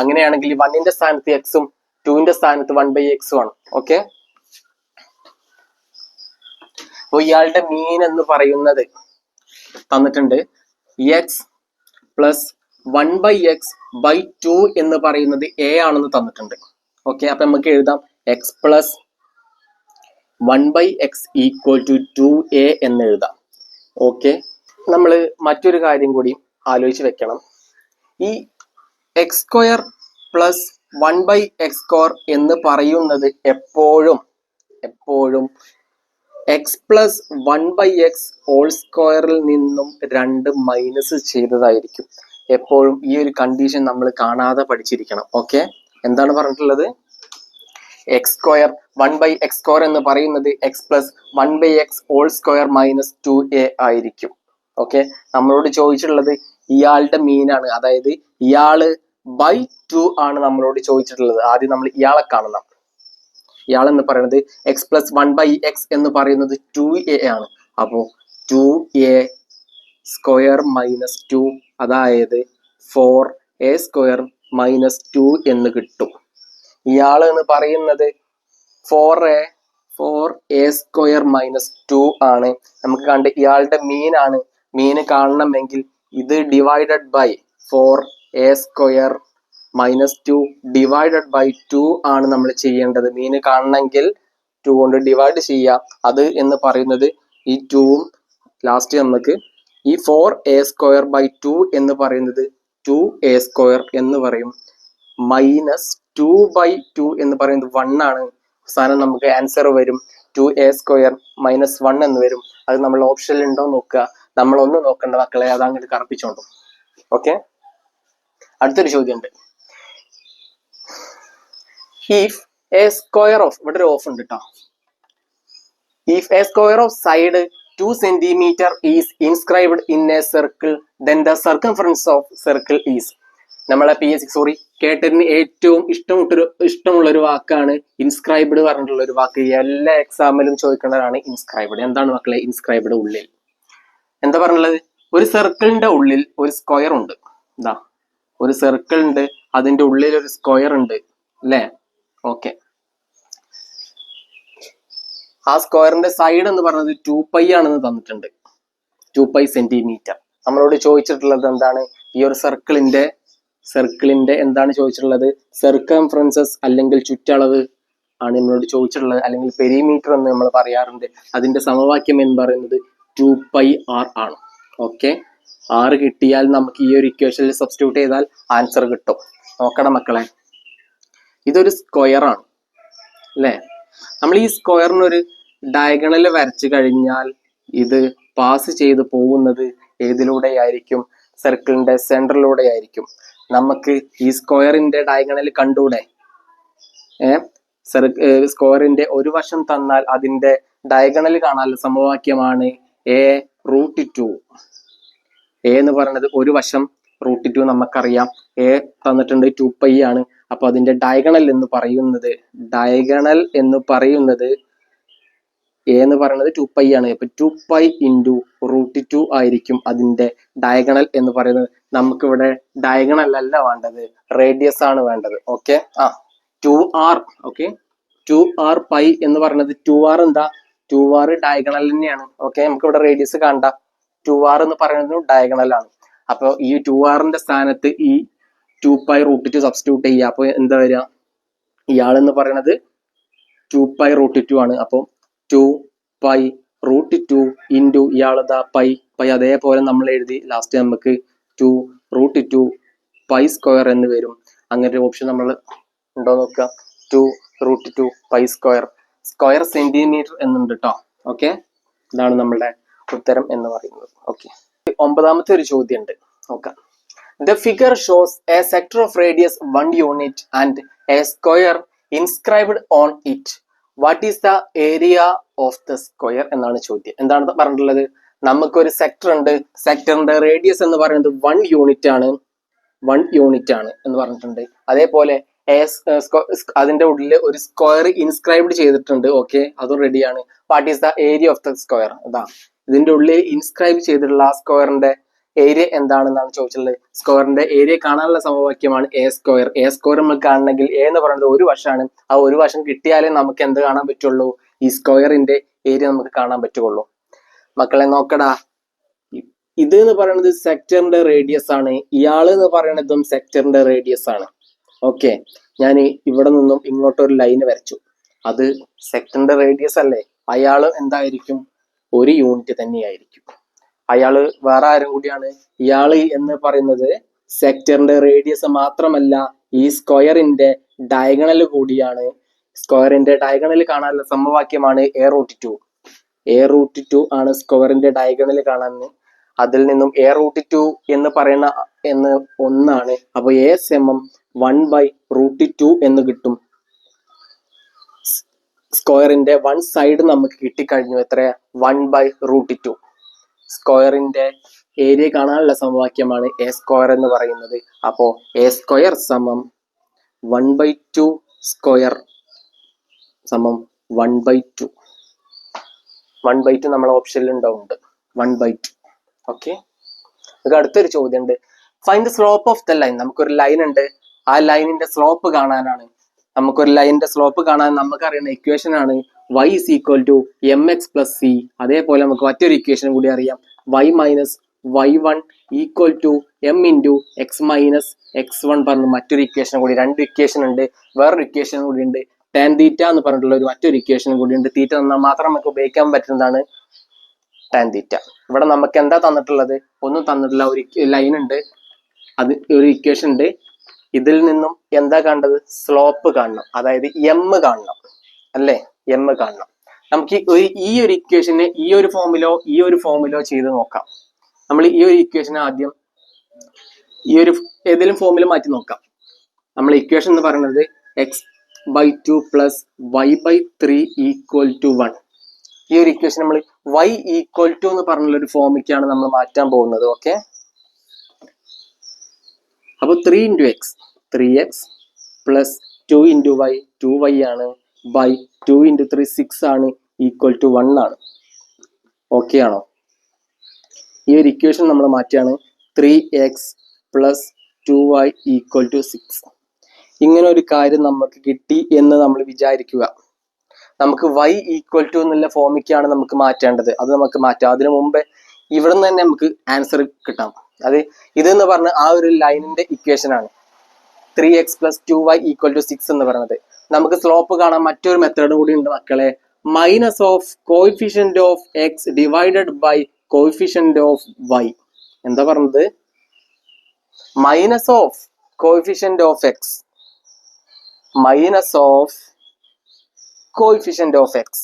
അങ്ങനെയാണെങ്കിൽ 1ന്റെ സ്ഥാനത്ത് എക്സും 2ന്റെ സ്ഥാനത്ത് 1/x ആണ്. ഓക്കെ, അപ്പൊ ഇയാളുടെ മീൻ എന്ന് പറയുന്നത് തന്നിട്ടുണ്ട്. x plus 1/x/2 എന്ന് പറയുന്നത് a ആണെന്ന് തന്നിട്ടുണ്ട്. ഓക്കെ, അപ്പൊ നമുക്ക് എഴുതാം x plus 1/x = 2a എന്ന് എഴുതാം. ഓക്കെ, നമ്മൾ മറ്റൊരു കാര്യം കൂടി ആലോചിച്ച് വെക്കണം. ഈ x² plus 1/x² എന്ന് പറയുന്നത് എപ്പോഴും x plus 1/x² നിന്നും 2 മൈനസ് ചെയ്തതായിരിക്കും. എപ്പോഴും ഈ ഒരു കണ്ടീഷൻ നമ്മൾ കാണാതെ പഠിച്ചിരിക്കണം. ഓക്കെ, എന്താണ് പറഞ്ഞിട്ടുള്ളത്? x² 1/x² എന്ന് പറയുന്നത് x plus 1/x² minus 2a ആയിരിക്കും. ഓക്കെ, നമ്മളോട് ചോദിച്ചിട്ടുള്ളത് ഇയാളുടെ മീനാണ്, അതായത് ഇയാള് /2 ആണ് നമ്മളോട് ചോദിച്ചിട്ടുള്ളത്. ആദ്യം നമ്മൾ ഇയാളെ കാണണം. ഇയാളെന്ന് പറയുന്നത് x plus 1/x എന്ന് പറയുന്നത് 2a ആണ്. അപ്പോ 2a² minus 2 അതായത് 4 എ സ്ക്വയർ മൈനസ് 2 എന്ന് കിട്ടും. ഇയാൾ എന്ന് പറയുന്നത് 4a സ്ക്വയർ മൈനസ് 2 ആണ്. നമുക്ക് കണ്ട് ഇയാളുടെ മീൻ ആണ്. മീൻ കാണണമെങ്കിൽ ഇത് divided by 4a square minus 2 divided by 2 ആണ് നമ്മൾ ചെയ്യേണ്ടത്. മീൻ കാണണമെങ്കിൽ 2 കൊണ്ട് ഡിവൈഡ് ചെയ്യാം. അത് എന്ന് പറയുന്നത് ഈ 2ഉം ലാസ്റ്റ് നമുക്ക് ഈ 4a സ്ക്വയർ ബൈ 2 എന്ന് പറയുന്നത് 2a സ്ക്വയർ എന്ന് പറയും. മൈനസ് 2 ബൈ 2 എന്ന് പറയുന്നത് 1 ആണ്. അവസാനം നമുക്ക് ആൻസർ വരും 2a സ്ക്വയർ മൈനസ് 1 എന്ന് വരും. അത് നമ്മൾ ഓപ്ഷനിൽ ഉണ്ടോ നോക്കുക. നമ്മളൊന്നും നോക്കണ്ട മക്കളെ, അത് അങ്ങോട്ട് കറപ്പിച്ചോണ്ടും. ഓക്കെ, അടുത്തൊരു ചോദ്യം ഉണ്ട്. ഇഫ് എ സ്ക്വയർ ഓഫ്, ഇവിടെ ഒരു ഓഫ് ഉണ്ട് കേട്ടോ. If A square of side 2 centimeter is inscribed in A circle then the circumference of circle is. നമ്മളെ PSC കേട്ടതിന് ഏറ്റവും ഇഷ്ടമുള്ള ഒരു വാക്കാണ് ഇൻസ്ക്രൈബ്ഡ് പറഞ്ഞിട്ടുള്ള ഒരു വാക്ക്. എല്ലാ എക്സാമിലും ചോദിക്കേണ്ടതാണ് ഇൻസ്ക്രൈബ്ഡ്. എന്താണ് മക്കളെ ഇൻസ്ക്രൈബ്ഡ്? ഉള്ളിൽ എന്താ പറഞ്ഞുള്ളത്? ഒരു സർക്കിളിന്റെ ഉള്ളിൽ ഒരു സ്ക്വയർ ഉണ്ട്. എന്താ, ഒരു സർക്കിൾ ഉണ്ട്, അതിന്റെ ഉള്ളിൽ ഒരു സ്ക്വയർ ഉണ്ട് അല്ലേ? ഓക്കെ, ആ സ്ക്വയറിന്റെ സൈഡ് എന്ന് പറയുന്നത് 2π ആണെന്ന് തന്നിട്ടുണ്ട്. 2π സെന്റിമീറ്റർ. നമ്മളോട് ചോദിച്ചിട്ടുള്ളത് എന്താണ്? ഈ ഒരു സർക്കിളിന്റെ എന്താണ് ചോദിച്ചിട്ടുള്ളത്? സർക്കംഫറൻസസ് അല്ലെങ്കിൽ ചുറ്റളവ് ആണ് നമ്മളോട് ചോദിച്ചിട്ടുള്ളത്, അല്ലെങ്കിൽ പെരിമീറ്റർ എന്ന് നമ്മൾ പറയാറുണ്ട്. അതിന്റെ സമവാക്യം എന്ന് പറയുന്നത് 2πr ആണ്. ഓക്കെ, r കിട്ടിയാൽ നമുക്ക് ഈ ഒരു ഇക്വേഷനിൽ സബ്സ്റ്റിറ്റ്യൂട്ട് ചെയ്താൽ ആൻസർ കിട്ടും. നോക്കണം മക്കളെ, ഇതൊരു സ്ക്വയർ ആണ് അല്ലേ? നമ്മൾ ഈ സ്ക്വയറിനൊരു ഡയഗണൽ വരച്ചു കഴിഞ്ഞാൽ ഇത് പാസ് ചെയ്ത് പോകുന്നത് ഏതിലൂടെയായിരിക്കും? സർക്കിളിന്റെ സെന്ററിലൂടെ ആയിരിക്കും. നമുക്ക് ഈ സ്ക്വയറിന്റെ ഡയഗണൽ കണ്ടൂടെ? സ്ക്വയറിന്റെ ഒരു വശം തന്നാൽ അതിന്റെ ഡയഗണൽ കാണാനുള്ള സമവാക്യമാണ് a√2. a എന്ന് പറയുന്നത് ഒരു വശം, √2 നമുക്കറിയാം. a തന്നിട്ടുണ്ട് 2π ആണ്. അപ്പൊ അതിന്റെ ഡയഗണൽ എന്ന് പറയുന്നത് a എന്ന് പറയുന്നത് 2π ആണ്. അപ്പൊ 2π ഇൻറ്റു √2 ആയിരിക്കും അതിന്റെ ഡയഗണൽ എന്ന് പറയുന്നത്. നമുക്കിവിടെ ഡയഗണൽ അല്ല വേണ്ടത്, റേഡിയസ് ആണ് വേണ്ടത്. Okay, 2r. ഓക്കെ, 2r π എന്ന് പറയുന്നത് 2r എന്താ? 2r ഡയഗണൽ തന്നെയാണ്. ഓക്കെ, നമുക്ക് ഇവിടെ റേഡിയസ് കണ്ട 2r എന്ന് പറയുന്നത് ഡയഗണൽ ആണ്. അപ്പൊ ഈ 2rന്റെ സ്ഥാനത്ത് ഈ 2π√2 സബ്സ്റ്റിറ്റ്യൂട്ട് ചെയ്യുക. അപ്പൊ എന്താ വരിക? ഇയാളെന്ന് പറയുന്നത് 2π√2 ആണ്. അപ്പൊ 2π√2 ഇൻറ്റു ഇയാളെന്താ പൈ അതേപോലെ നമ്മൾ എഴുതി. ലാസ്റ്റ് നമുക്ക് 2√2 π സ്ക്വയർ എന്ന് വരും. അങ്ങനെ ഒരു ഓപ്ഷൻ നമ്മൾ ഉണ്ടോ നോക്കുക. 2√2 π സ്ക്വയർ. സ്ക്വയർ സെന്റിമീറ്റർ എന്നുണ്ട് കേട്ടോ. ഓക്കെ, ഇതാണ് നമ്മളുടെ ഉത്തരം എന്ന് പറയുന്നത്. ഓക്കെ, 9ാമത്തെ ഒരു ചോദ്യം ഉണ്ട്, നോക്കാം. The figure shows a sector of radius 1 unit and a square inscribed on it. What is the area of the square എന്നാണ് ചോദ്യം. എന്താണ് പറഞ്ഞിട്ടുള്ളത്? നമുക്കൊരു സെക്ടർ ഉണ്ട്. സെക്ടറിന്റെ റേഡിയസ് എന്ന് പറയുന്നത് 1 യൂണിറ്റ് ആണ് എന്ന് പറഞ്ഞിട്ടുണ്ട്. അതേപോലെ അതിന്റെ ഉള്ളിൽ ഒരു സ്ക്വയർ ഇൻസ്ക്രൈബ്ഡ് ചെയ്തിട്ടുണ്ട്. ഓക്കെ, അതും റെഡിയാണ്. What is the area of the square? അതാ, ഇതിന്റെ ഉള്ളിൽ ഇൻസ്ക്രൈബ് ചെയ്തിട്ടുള്ള ആ സ്ക്വയറിന്റെ ഏരിയ എന്താണെന്നാണ് ചോദിച്ചിട്ടുള്ളത്. സ്ക്വയറിന്റെ ഏരിയ കാണാനുള്ള സമവാക്യമാണ് a സ്ക്വയർ. a സ്ക്വയർ നമ്മൾ കാണണമെങ്കിൽ a എന്ന് പറയുന്നത് ഒരു വശമാണ്. ആ ഒരു വശം കിട്ടിയാലേ നമുക്ക് എന്ത് കാണാൻ പറ്റുള്ളൂ? ഈ സ്ക്വയറിന്റെ ഏരിയ നമുക്ക് കാണാൻ പറ്റുള്ളൂ. മക്കളെ നോക്കടാ, ഇത് എന്ന് പറയുന്നത് സെക്ടറിന്റെ റേഡിയസ് ആണ്. ഇയാള് എന്ന് പറയുന്നതും സെക്ടറിന്റെ റേഡിയസ് ആണ്. ഓക്കെ, ഞാൻ ഇവിടെ നിന്നും ഇങ്ങോട്ടൊരു ലൈന് വരച്ചു. അത് സെക്ടറിന്റെ റേഡിയസ് അല്ലേ? അയാള് എന്തായിരിക്കും? ഒരു യൂണിറ്റ് തന്നെയായിരിക്കും. അയാള് വേറെ ആരും കൂടിയാണ്. ഇയാള് എന്ന് പറയുന്നത് സെക്ടറിന്റെ റേഡിയസ് മാത്രമല്ല, ഈ സ്ക്വയറിന്റെ ഡയഗണൽ കൂടിയാണ്. സ്ക്വയറിന്റെ ഡയഗണൽ കാണാനുള്ള സമവാക്യമാണ് a√2. a√2 ആണ് സ്ക്വയറിന്റെ ഡയഗണൽ കാണാൻ. അതിൽ നിന്നും a√2 എന്ന് പറയുന്ന ഒന്നാണ്. അപ്പൊ a സമം 1/√2 എന്ന് കിട്ടും. സ്ക്വയറിന്റെ വൺ സൈഡ് നമുക്ക് കിട്ടിക്കഴിഞ്ഞു. എത്ര? 1/√2. സ്ക്വയറിന്റെ ഏരിയ കാണാനുള്ള സമവാക്യമാണ് a സ്ക്വയർ എന്ന് പറയുന്നത്. അപ്പോ a സ്ക്വയർ സമം 1/2 സ്ക്വയർ സമം 1/2. 1/2 നമ്മളെ ഓപ്ഷനിൽ ഉണ്ടാവുന്നുണ്ട്. 1/2. ഓക്കെ, അടുത്തൊരു ചോദ്യം ഉണ്ട്. Find the slope of the line. നമുക്കൊരു ലൈൻ ഉണ്ട്, ആ ലൈനിന്റെ സ്ലോപ്പ് കാണാനാണ്. നമുക്കൊരു ലൈനിന്റെ സ്ലോപ്പ് കാണാൻ നമുക്കറിയുന്ന ഇക്വേഷൻ ആണ് y is equal to mx plus c. അതേപോലെ നമുക്ക് മറ്റൊരു ഇക്വേഷൻ കൂടി അറിയാം, y minus y1 equal to m into x minus x1 പറഞ്ഞ മറ്റൊരു ഇക്വേഷൻ കൂടി. രണ്ട് ഇക്വേഷൻ ഉണ്ട്, വേറൊരു ഇക്വേഷൻ കൂടി ഉണ്ട്, ടാൻ തീറ്റ എന്ന് പറഞ്ഞിട്ടുള്ള ഒരു മറ്റൊരു ഇക്വേഷൻ കൂടി ഉണ്ട്. തീറ്റ തന്നാൽ മാത്രം നമുക്ക് ഉപയോഗിക്കാൻ പറ്റുന്നതാണ് ടാൻ തീറ്റ. ഇവിടെ നമുക്ക് എന്താ തന്നിട്ടുള്ളത്? ഒന്നും തന്നിട്ടില്ല. ഒരു ലൈൻ ഉണ്ട്, അത് ഒരു ഇക്വേഷൻ ഉണ്ട്. ഇതിൽ നിന്നും എന്താ കാണേണ്ടത്? സ്ലോപ്പ് കാണണം, അതായത് എം കാണണം അല്ലേ? എം കാണണം. നമുക്ക് ഈ ഒരു ഇക്വേഷനെ ഈ ഒരു ഫോമിലോ ചെയ്ത് നോക്കാം. നമ്മൾ ഈ ഒരു ഇക്വേഷനെ ആദ്യം ഈ ഒരു ഏതെങ്കിലും ഫോമിൽ മാറ്റി നോക്കാം. നമ്മൾ ഇക്വേഷൻ എന്ന് പറയുന്നത് x/2 plus y/3 equal to 1. ഈ ഒരു ഇക്വേഷൻ നമ്മൾ y equal to എന്ന് പറഞ്ഞുള്ള ഒരു ഫോമിലേക്കാണ് നമ്മൾ മാറ്റാൻ പോകുന്നത്. ഓക്കെ, അപ്പൊ 3 into x 3x plus 2 into y 2y ആണ്, by 2 into 3 6 ആണ്, equal to 1 ആണ്. ഓക്കെ ആണോ? ഈ ഒരു ഇക്വേഷൻ നമ്മൾ മാറ്റിയാണ് 3x plus 2y equal to 6. ഇങ്ങനെ ഒരു കാര്യം നമുക്ക് കിട്ടി എന്ന് നമ്മൾ വിചാരിക്കുക. നമുക്ക് y equal to എന്നുള്ള ഫോമിലേക്കാണ് നമുക്ക് മാറ്റേണ്ടത്. അത് നമുക്ക് മാറ്റാം. അതിനു മുമ്പേ ഇവിടെ നിന്ന് തന്നെ നമുക്ക് ആൻസർ കിട്ടാം. അത് ഇതെന്ന് പറഞ്ഞ ആ ഒരു ലൈനിന്റെ ഇക്വേഷൻ ആണ് 3x plus 2y equal to 6 എന്ന് പറയുന്നത്. നമുക്ക് സ്ലോപ്പ് കാണാൻ മറ്റൊരു മെത്തേഡ് കൂടി ഉണ്ട് മക്കളെ. Minus of coefficient of X divided by coefficient of Y. എന്താ പറഞ്ഞത്? Minus of coefficient of X, minus of coefficient of X.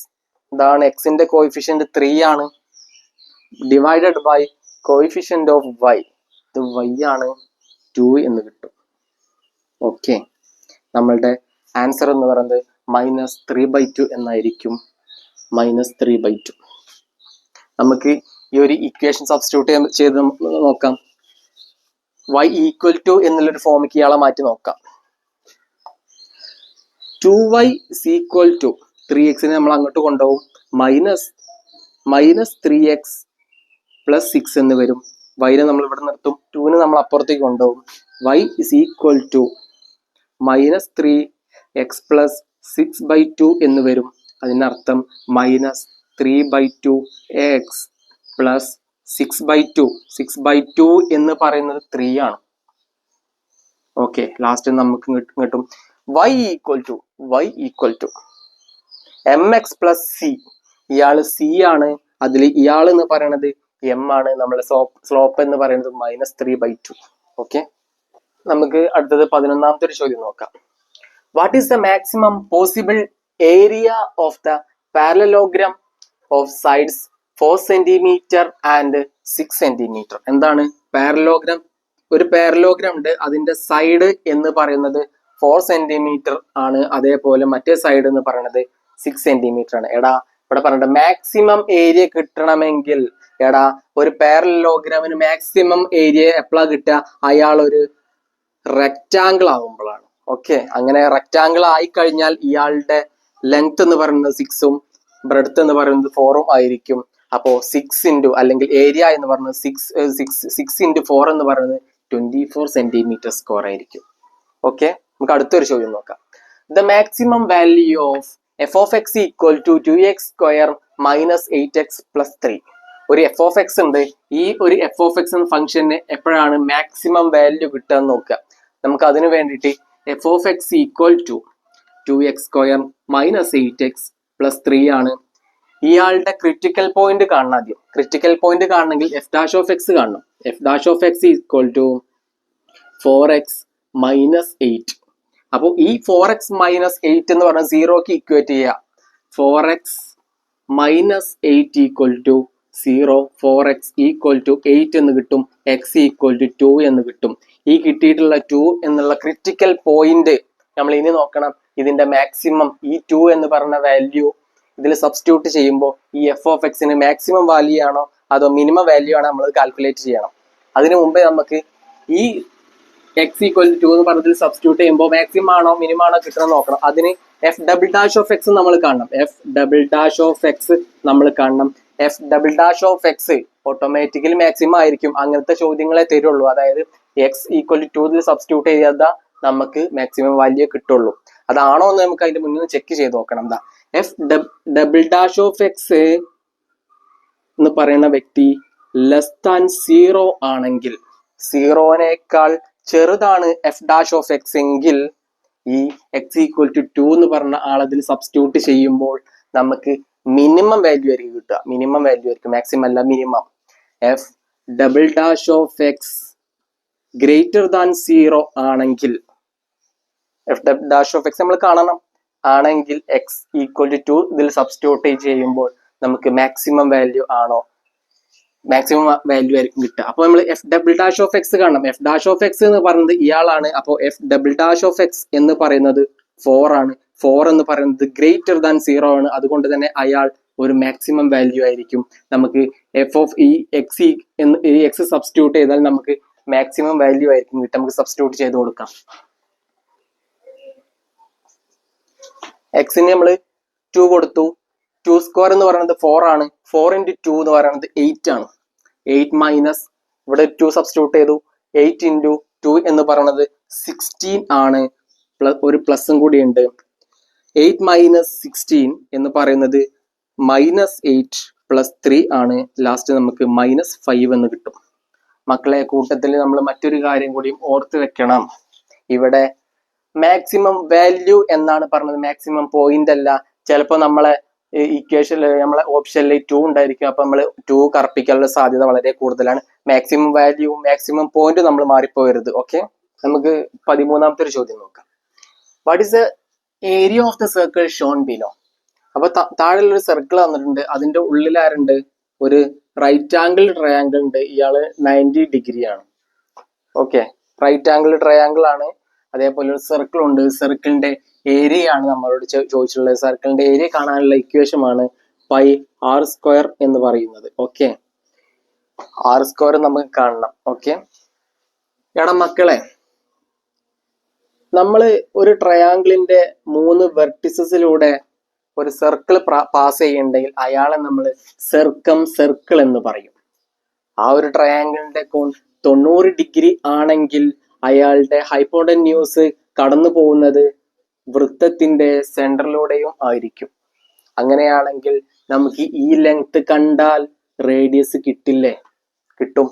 ഇതാണ് എക്സിന്റെ കോഎഫിഷ്യന്റ് 3 ആണ്, divided by coefficient of Y, ഇത് y ആണ്, 2 എന്ന് കിട്ടും. ഓക്കെ, നമ്മളുടെ ആൻസർ എന്ന് പറയുന്നത് -3/2 എന്നായിരിക്കും. -3/2. നമുക്ക് ഈ ഒരു ഇക്വേഷൻ സബ്സ്റ്റിറ്റ്യൂട്ട് ചെയ്ത് നോക്കാം. y ഈക്വൽ ടു എന്നുള്ളൊരു ഫോമിക്ക് ഇയാളെ മാറ്റി നോക്കാം. 2y ഈക്വൽ ടു 3x നമ്മൾ അങ്ങോട്ട് കൊണ്ടുപോകും, മൈനസ് 3x പ്ലസ് 6 എന്ന് വരും. y നമ്മൾ ഇവിടെ നിർത്തും, 2 നമ്മൾ അപ്പുറത്തേക്ക് കൊണ്ടുപോകും. y is equal to -3x plus 6/2 എന്ന് വരും. അതിനർത്ഥം -3/2x plus 6/2. 6/2 എന്ന് പറയുന്നത് 3 ആണ്. ഓക്കെ, ലാസ്റ്റ് നമുക്ക് കിട്ടും y equal to mx plus c. ഇയാള് c ആണ്, അതിൽ ഇയാൾ എന്ന് പറയുന്നത് m ആണ്. നമ്മുടെ സ്ലോപ്പ് എന്ന് പറയുന്നത് -3/2. ഓക്കെ, നമുക്ക് അടുത്തത് 11ാമത്തെ ഒരു ചോദ്യം നോക്കാം. What is the maximum possible area of the parallelogram of sides 4 cm and 6 cm? എന്താണ് പാരലോഗ്രാം? ഒരു പാരലോഗ്രാം ഉണ്ട്, അതിന്റെ സൈഡ് എന്ന് പറയുന്നത് 4 cm ആണ്, അതേപോലെ മറ്റേ സൈഡ് എന്ന് പറയുന്നത് 6 cm ആണ്. എടാ ഇവിടെ പറഞ്ഞിട്ട് മാക്സിമം ഏരിയ കിട്ടണമെങ്കിൽ എടാ ഒരു പാരലലോഗ്രാമിന് മാക്സിമം ഏരിയ എപ്പോഴാണ് കിട്ടുക? അയാൾ ഒരു റെക്റ്റാങ്കിൾ ആവുമ്പോഴാണ്. ഓക്കെ, അങ്ങനെ റെക്റ്റാങ്കിൾ ആയി കഴിഞ്ഞാൽ ഇയാളുടെ ലെങ്ത് എന്ന് പറയുന്നത് 6ഉം ബ്രെഡ്ത്ത് എന്ന് പറയുന്നത് 4ഉം ആയിരിക്കും. അപ്പോ 6 ഇൻറ്റു അല്ലെങ്കിൽ ഏരിയ എന്ന് പറയുന്നത് 6 ഇൻറ്റു 4 എന്ന് പറയുന്നത് 24 cm² ആയിരിക്കും. ഓക്കെ, നമുക്ക് അടുത്തൊരു ചോദ്യം നോക്കാം. The maximum value of f of x equal to 2x square minus 8x plus 3. ഒരു f of x ഉണ്ട്. ഈ ഒരു f of x എന്ന ഫംഗ്ഷന് എപ്പോഴാണ് മാക്സിമം വാല്യൂ കിട്ടുക എന്ന് നോക്കുക. നമുക്ക് അതിന് വേണ്ടിയിട്ട് f of x equal to 2x square minus 8x plus 3 ആണ്. ഇയാളുടെ ക്രിട്ടിക്കൽ പോയിന്റ് കാണണം. ആദ്യം ക്രിട്ടിക്കൽ പോയിന്റ് കാണണമെങ്കിൽ f dash of x കാണണം. f dash of x equal to 4x minus 8. അപ്പോൾ ഈ 4x മൈനസ് 8 എന്ന് പറഞ്ഞാൽ 0ക്ക് ഇക്വേറ്റ് ചെയ്യുക. 4x minus 8 equal to 0, 4x equal to 8 എന്ന് കിട്ടും, x ഈക്വൽ ടു 2 എന്ന് കിട്ടും. ഈ കിട്ടിയിട്ടുള്ള 2 എന്നുള്ള ക്രിട്ടിക്കൽ പോയിന്റ് നമ്മൾ ഇനി നോക്കണം. ഇതിന്റെ മാക്സിമം ഈ 2 എന്ന് പറഞ്ഞ വാല്യൂ ഇതിൽ സബ്സ്റ്റിറ്റ്യൂട്ട് ചെയ്യുമ്പോൾ ഈ f of x ന് മാക്സിമം വാല്യൂ ആണോ അതോ മിനിമം വാല്യൂ ആണോ നമ്മൾ കാൽക്കുലേറ്റ് ചെയ്യണം. അതിനു മുമ്പേ നമുക്ക് ഈ x ഈക്വൽ ടു 2 എന്ന് പറഞ്ഞതിൽ സബ്സ്റ്റിറ്റ്യൂട്ട് ചെയ്യുമ്പോൾ മാക്സിമം ആണോ മിനിമം ആണോ കിട്ടണം നോക്കണം. അതിന് f double dash of x നമ്മൾ കാണണം. f double dash of x നമ്മൾ കാണണം. F double dash of X automatically maximum ആയിരിക്കും. അങ്ങനത്തെ ചോദ്യങ്ങളെ തരുള്ളൂ. അതായത് എക്സ് ഈക്വൽ ടു സബ്സ്റ്റിറ്റ്യൂട്ട് ചെയ്യാതെ നമുക്ക് മാക്സിമം വാല്യൂ കിട്ടുള്ളൂ. അതാണോ എന്ന് നമുക്ക് അതിന്റെ മുന്നിൽ ചെക്ക് ചെയ്ത് നോക്കണം. എന്താ F double dash of X എന്ന് പറയുന്ന വ്യക്തി ലെസ് ദാൻ 0 ആണെങ്കിൽ, 0നേക്കാൾ ചെറുതാണ് എഫ് ഡാഷ് ഓഫ് എക്സ് എങ്കിൽ ഈ എക്സ് ഈക്വൽ ടു 2 എന്ന് പറഞ്ഞ ആളതിൽ സബ്സ്റ്റിറ്റ്യൂട്ട് ചെയ്യുമ്പോൾ നമുക്ക് മിനിമം വാല്യൂ ആയിരിക്കും കിട്ടുക. മിനിമം വാല്യൂ ആയിരിക്കും, മാക്സിമം അല്ല minimum. F double dash of X greater than 0 ആണെങ്കിൽ, F double dash of X നമ്മൾ കാണണം, ആണെങ്കിൽ എക്സ് ഈക്വൽ ടു ഇതിൽ സബ്സ്റ്റിറ്റ്യൂട്ട് ചെയ്യുമ്പോൾ നമുക്ക് മാക്സിമം വാല്യൂ ആണോ, മാക്സിമം വാല്യൂ ആയിരിക്കും കിട്ടുക. അപ്പൊ നമ്മൾ F double dash of X കാണണം. എഫ് ഡാഷ് ഓഫ് എക്സ് എന്ന് പറയുന്നത് ഇയാളാണ്. അപ്പോൾ F double dash of X എന്ന് പറയുന്നത് 4 ആണ്. 4 എന്ന് പറയുന്നത് ഗ്രേറ്റർ ദാൻ 0 ആണ്. അതുകൊണ്ട് തന്നെ അയാൾ ഒരു മാക്സിമം വാല്യൂ ആയിരിക്കും. നമുക്ക് എഫ് ഓഫ് ഈ എക്സ് എന്ന് ഈ എക്സ് സബ്സ്റ്റിറ്റ്യൂട്ട് ചെയ്താൽ നമുക്ക് മാക്സിമം വാല്യൂ ആയിരിക്കും കിട്ടുക. നമുക്ക് സബ്സ്റ്റിറ്റ്യൂട്ട് ചെയ്ത് കൊടുക്കാം. എക്സിന് നമ്മൾ 2 കൊടുത്തു. 2 സ്ക്വയർ എന്ന് പറയുന്നത് 4 ആണ്. 4 into 2 എന്ന് പറയുന്നത് 8 ആണ്. 8 മൈനസ് ഇവിടെ 2 സബ്സ്റ്റിറ്റ്യൂട്ട് ചെയ്തു. 8 into 2 എന്ന് പറയുന്നത് 16 ആണ്. ഒരു പ്ലസും കൂടി ഉണ്ട്. 8 മൈനസ് 16 എന്ന് പറയുന്നത് -8 + 3 ആണ്. ലാസ്റ്റ് നമുക്ക് -5 എന്ന് കിട്ടും. മക്കളെ, കൂട്ടത്തിൽ നമ്മൾ മറ്റൊരു കാര്യം കൂടിയും ഓർത്ത് വെക്കണം. ഇവിടെ മാക്സിമം വാല്യൂ എന്നാണ് പറഞ്ഞത്, മാക്സിമം പോയിന്റ് അല്ല. ചിലപ്പോൾ നമ്മളെ ഇക്വേഷനിൽ നമ്മളെ ഓപ്ഷനിൽ 2 ഉണ്ടായിരിക്കും. അപ്പൊ നമ്മൾ 2 കറപ്പിക്കാനുള്ള സാധ്യത വളരെ കൂടുതലാണ്. മാക്സിമം വാല്യൂ മാക്സിമം പോയിന്റ് നമ്മൾ മാറിപ്പോകരുത്. ഓക്കെ, നമുക്ക് 13ാമത്തെ ഒരു ചോദ്യം നോക്കാം. What is the area of the circle Sean below? അപ്പൊ താഴെയുള്ള ഒരു സർക്കിൾ തന്നിട്ടുണ്ട്. അതിന്റെ ഉള്ളിൽ ആരുണ്ട്? ഒരു റൈറ്റ് ആംഗിൾ ട്രയാങ്കിൾ ഉണ്ട്. ഇയാള് 90 ഡിഗ്രി ആണ്. ഓക്കെ, റൈറ്റ് ആംഗിൾ ട്രയാങ്കിൾ ആണ്. അതേപോലെ ഒരു സർക്കിൾ ഉണ്ട്. സർക്കിളിന്റെ ഏരിയ ആണ് നമ്മളോട് ചോദിച്ചിട്ടുള്ളത്. സർക്കിളിന്റെ ഏരിയ കാണാനുള്ള ഇക്വേഷൻ ആണ് πr² എന്ന് പറയുന്നത്. ഓക്കെ, r² നമുക്ക് കാണണം. ഓക്കെ, എടാ മക്കളെ, നമ്മള് ഒരു ട്രയാങ്കിളിന്റെ 3 വെർട്ടിസസിലൂടെ ഒരു സർക്കിൾ പാസ് ചെയ്യുന്നുണ്ടെങ്കിൽ അയാളെ നമ്മൾ സർക്കിൾ എന്ന് പറയും. ആ ഒരു ട്രയാങ്കിളിന്റെ കോൺ 90 ഡിഗ്രി ആണെങ്കിൽ അയാളുടെ ഹൈപ്പോട്ടന്യൂസ് കടന്നു പോകുന്നത് വൃത്തത്തിന്റെ സെന്ററിലൂടെയും ആയിരിക്കും. അങ്ങനെയാണെങ്കിൽ നമുക്ക് ഈ ലെങ്ത് കണ്ടാൽ റേഡിയസ് കിട്ടില്ലേ? കിട്ടും.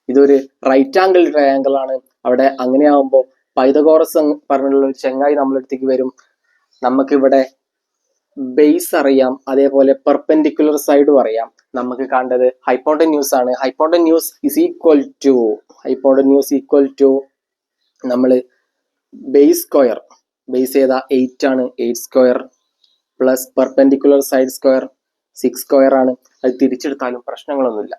ഇതൊരു റൈറ്റ് ആംഗിൾ ട്രയാങ്കിൾ ആണ്. അവിടെ അങ്ങനെയാവുമ്പോൾ പൈതഗോറസ് പറഞ്ഞുള്ള ഒരു ചെങ്ങായി നമ്മളടുത്തേക്ക് വരും. നമുക്കിവിടെ ബേസ് അറിയാം, അതേപോലെ പെർപെൻഡിക്കുലർ സൈഡും അറിയാം. നമുക്ക് കണ്ടത് ഹൈപ്പോട്ടന്യൂസ് ആണ്. ഹൈപ്പോട്ടന്യൂസ് ഈക്വൽ ടു നമ്മൾ ബേസ് സ്ക്വയർ, ബേസ് ചെയ്ത 8 ആണ്, 8² പ്ലസ് പെർപെൻഡിക്കുലർ സൈഡ് സ്ക്വയർ 6² ആണ്. അത് തിരിച്ചെടുത്താലും പ്രശ്നങ്ങളൊന്നുമില്ല.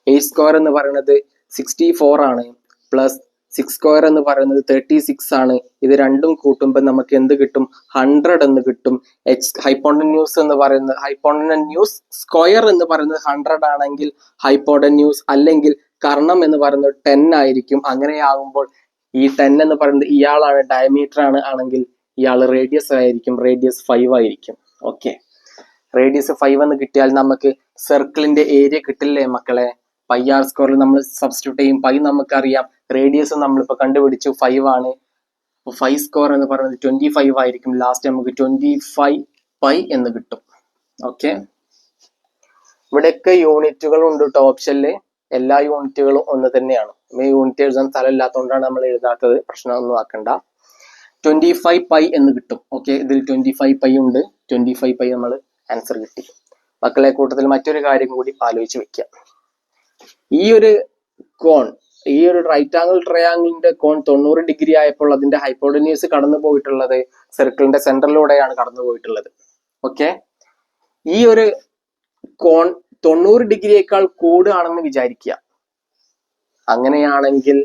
8² എന്ന് പറയുന്നത് 64 ആണ്, പ്ലസ് 6² എന്ന് പറയുന്നത് 36 ആണ്. ഇത് രണ്ടും കൂട്ടുമ്പോൾ നമുക്ക് എന്ത് കിട്ടും? 100 എന്ന് കിട്ടും. ഹൈപ്പോട്ടന്യൂസ് സ്ക്വയർ എന്ന് പറയുന്നത് 100 ആണെങ്കിൽ ഹൈപ്പോട്ടന്യൂസ് അല്ലെങ്കിൽ കർണം എന്ന് പറയുന്നത് 10 ആയിരിക്കും. അങ്ങനെയാകുമ്പോൾ ഈ 10 എന്ന് പറയുന്നത് ഇയാളാണ്, ഡയമീറ്റർ ആണ്. ആണെങ്കിൽ ഇയാൾ റേഡിയസ് ആയിരിക്കും, റേഡിയസ് 5 ആയിരിക്കും. ഓക്കെ, റേഡിയസ് 5 എന്ന് കിട്ടിയാൽ നമുക്ക് സർക്കിളിന്റെ ഏരിയ കിട്ടില്ലേ മക്കളെ? πr² നമ്മൾ സബ്സ്റ്റിറ്റ്യൂട്ട് ചെയ്യും. പൈ നമുക്കറിയാം, റേഡിയസ് നമ്മളിപ്പോ കണ്ടുപിടിച്ചു 5 ആണ്. 5² എന്ന് പറയുന്നത് 25 ആയിരിക്കും. ലാസ്റ്റ് നമുക്ക് 25 π എന്ന് കിട്ടും. ഓക്കെ, ഇവിടെയൊക്കെ യൂണിറ്റുകൾ ഉണ്ട് കേട്ടോ ഓപ്ഷനില്. എല്ലാ യൂണിറ്റുകളും ഒന്ന് തന്നെയാണ്. യൂണിറ്റ് എഴുതാൻ സ്ഥലമില്ലാത്തതുകൊണ്ടാണ് നമ്മൾ എഴുതാത്തത്. പ്രശ്നമൊന്നും ആക്കണ്ട. 25 π എന്ന് കിട്ടും. ഓക്കെ, ഇതിൽ 25 π ഉണ്ട്. 25 π നമ്മൾ ആൻസർ കിട്ടി. മക്കളെ, കൂട്ടത്തിൽ മറ്റൊരു കാര്യം കൂടി ആലോചിച്ച് വെക്കാം. ഈ ഒരു കോൺ, ഈ ഒരു റൈറ്റ് ആംഗിൾ ട്രയാങ്കിളിന്റെ കോൺ 90 ഡിഗ്രി ആയപ്പോൾ അതിന്റെ ഹൈപ്പോട്ടന്യൂസ് കടന്നു പോയിട്ടുള്ളത് സർക്കിളിന്റെ സെന്ററിലൂടെയാണ് കടന്നു പോയിട്ടുള്ളത്. ഓക്കെ, ഈ ഒരു കോൺ 90 ഡിഗ്രിയേക്കാൾ കൂടുകയാണെന്ന് വിചാരിക്കുക. അങ്ങനെയാണെങ്കിൽ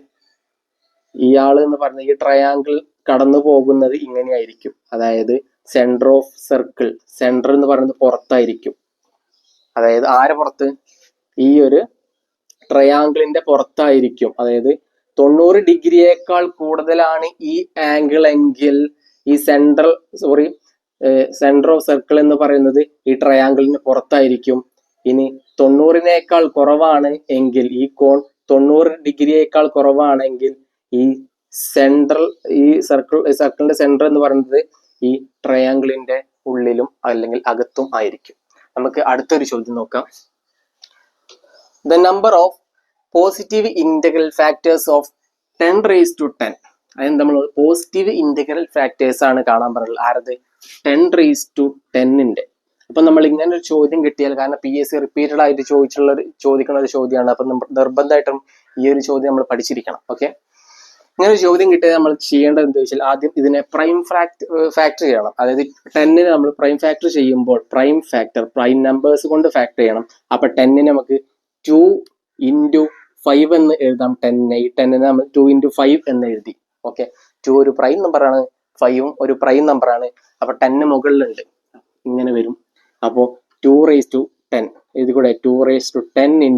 ഇയാള് എന്ന് പറഞ്ഞ ഈ ട്രയാങ്കിൾ കടന്നു പോകുന്നത് ഇങ്ങനെയായിരിക്കും. അതായത് സെന്റർ ഓഫ് സർക്കിൾ, സെന്റർ എന്ന് പറയുന്നത് പുറത്തായിരിക്കും. അതായത് ആരെ പുറത്ത്? ഈ ഒരു ട്രയാങ്കിളിന്റെ പുറത്തായിരിക്കും. അതായത് 90 ഡിഗ്രിയേക്കാൾ കൂടുതലാണ് ഈ ആംഗിൾ എങ്കിൽ ഈ സെന്റർ ഓഫ് സർക്കിൾ എന്ന് പറയുന്നത് ഈ ട്രയാങ്കിളിന് പുറത്തായിരിക്കും. ഇനി 90-നേക്കാൾ കുറവാണ് എങ്കിൽ, ഈ കോൺ 90 ഡിഗ്രിയേക്കാൾ കുറവാണെങ്കിൽ ഈ സർക്കിളിന്റെ സെന്റർ എന്ന് പറയുന്നത് ഈ ട്രയാങ്കിളിന്റെ ഉള്ളിലും അല്ലെങ്കിൽ അകത്തും ആയിരിക്കും. നമുക്ക് അടുത്തൊരു ചോദ്യം നോക്കാം. The number of positive integral factors of 10⁻10. അതായത് നമ്മൾ പോസിറ്റീവ് ഇന്റഗ്രൽ ഫാക്ടേഴ്സ് ആണ് കാണാൻ പറഞ്ഞത്. ആരത്? 10⁻10ന്റെ. അപ്പൊ നമ്മൾ ഇങ്ങനെ ഒരു ചോദ്യം കിട്ടിയാൽ, കാരണം PSC റിപ്പീറ്റഡ് ആയിട്ട് ചോദിക്കുന്ന ഒരു ചോദ്യമാണ്, അപ്പൊ നിർബന്ധമായിട്ടും ഈ ഒരു ചോദ്യം നമ്മൾ പഠിച്ചിരിക്കണം. ഓക്കെ, ഇങ്ങനെ ഒരു ചോദ്യം കിട്ടിയാൽ നമ്മൾ ചെയ്യേണ്ടത് എന്താ വെച്ചാൽ, ആദ്യം ഇതിനെ പ്രൈം ഫാക്ടർ ചെയ്യണം. അതായത് 10നെ നമ്മൾ പ്രൈം ഫാക്ടർ ചെയ്യുമ്പോൾ പ്രൈം നമ്പേഴ്സ് കൊണ്ട് ഫാക്ടർ ചെയ്യണം. അപ്പൊ 10നെ നമുക്ക് 2 × 5 എന്ന് എഴുതാം. 10നെ 10നെ നമ്മൾ 2 × 5 എന്ന് എഴുതി. ഓക്കെ, 2 ഒരു പ്രൈം നമ്പറാണ്, 5ഉം ഒരു പ്രൈം നമ്പറാണ്. അപ്പൊ 10 മുകളിലുണ്ട്, ഇങ്ങനെ വരും. അപ്പോൾ 2⁻10 എഴുതിക്കൂടെ? 2⁻10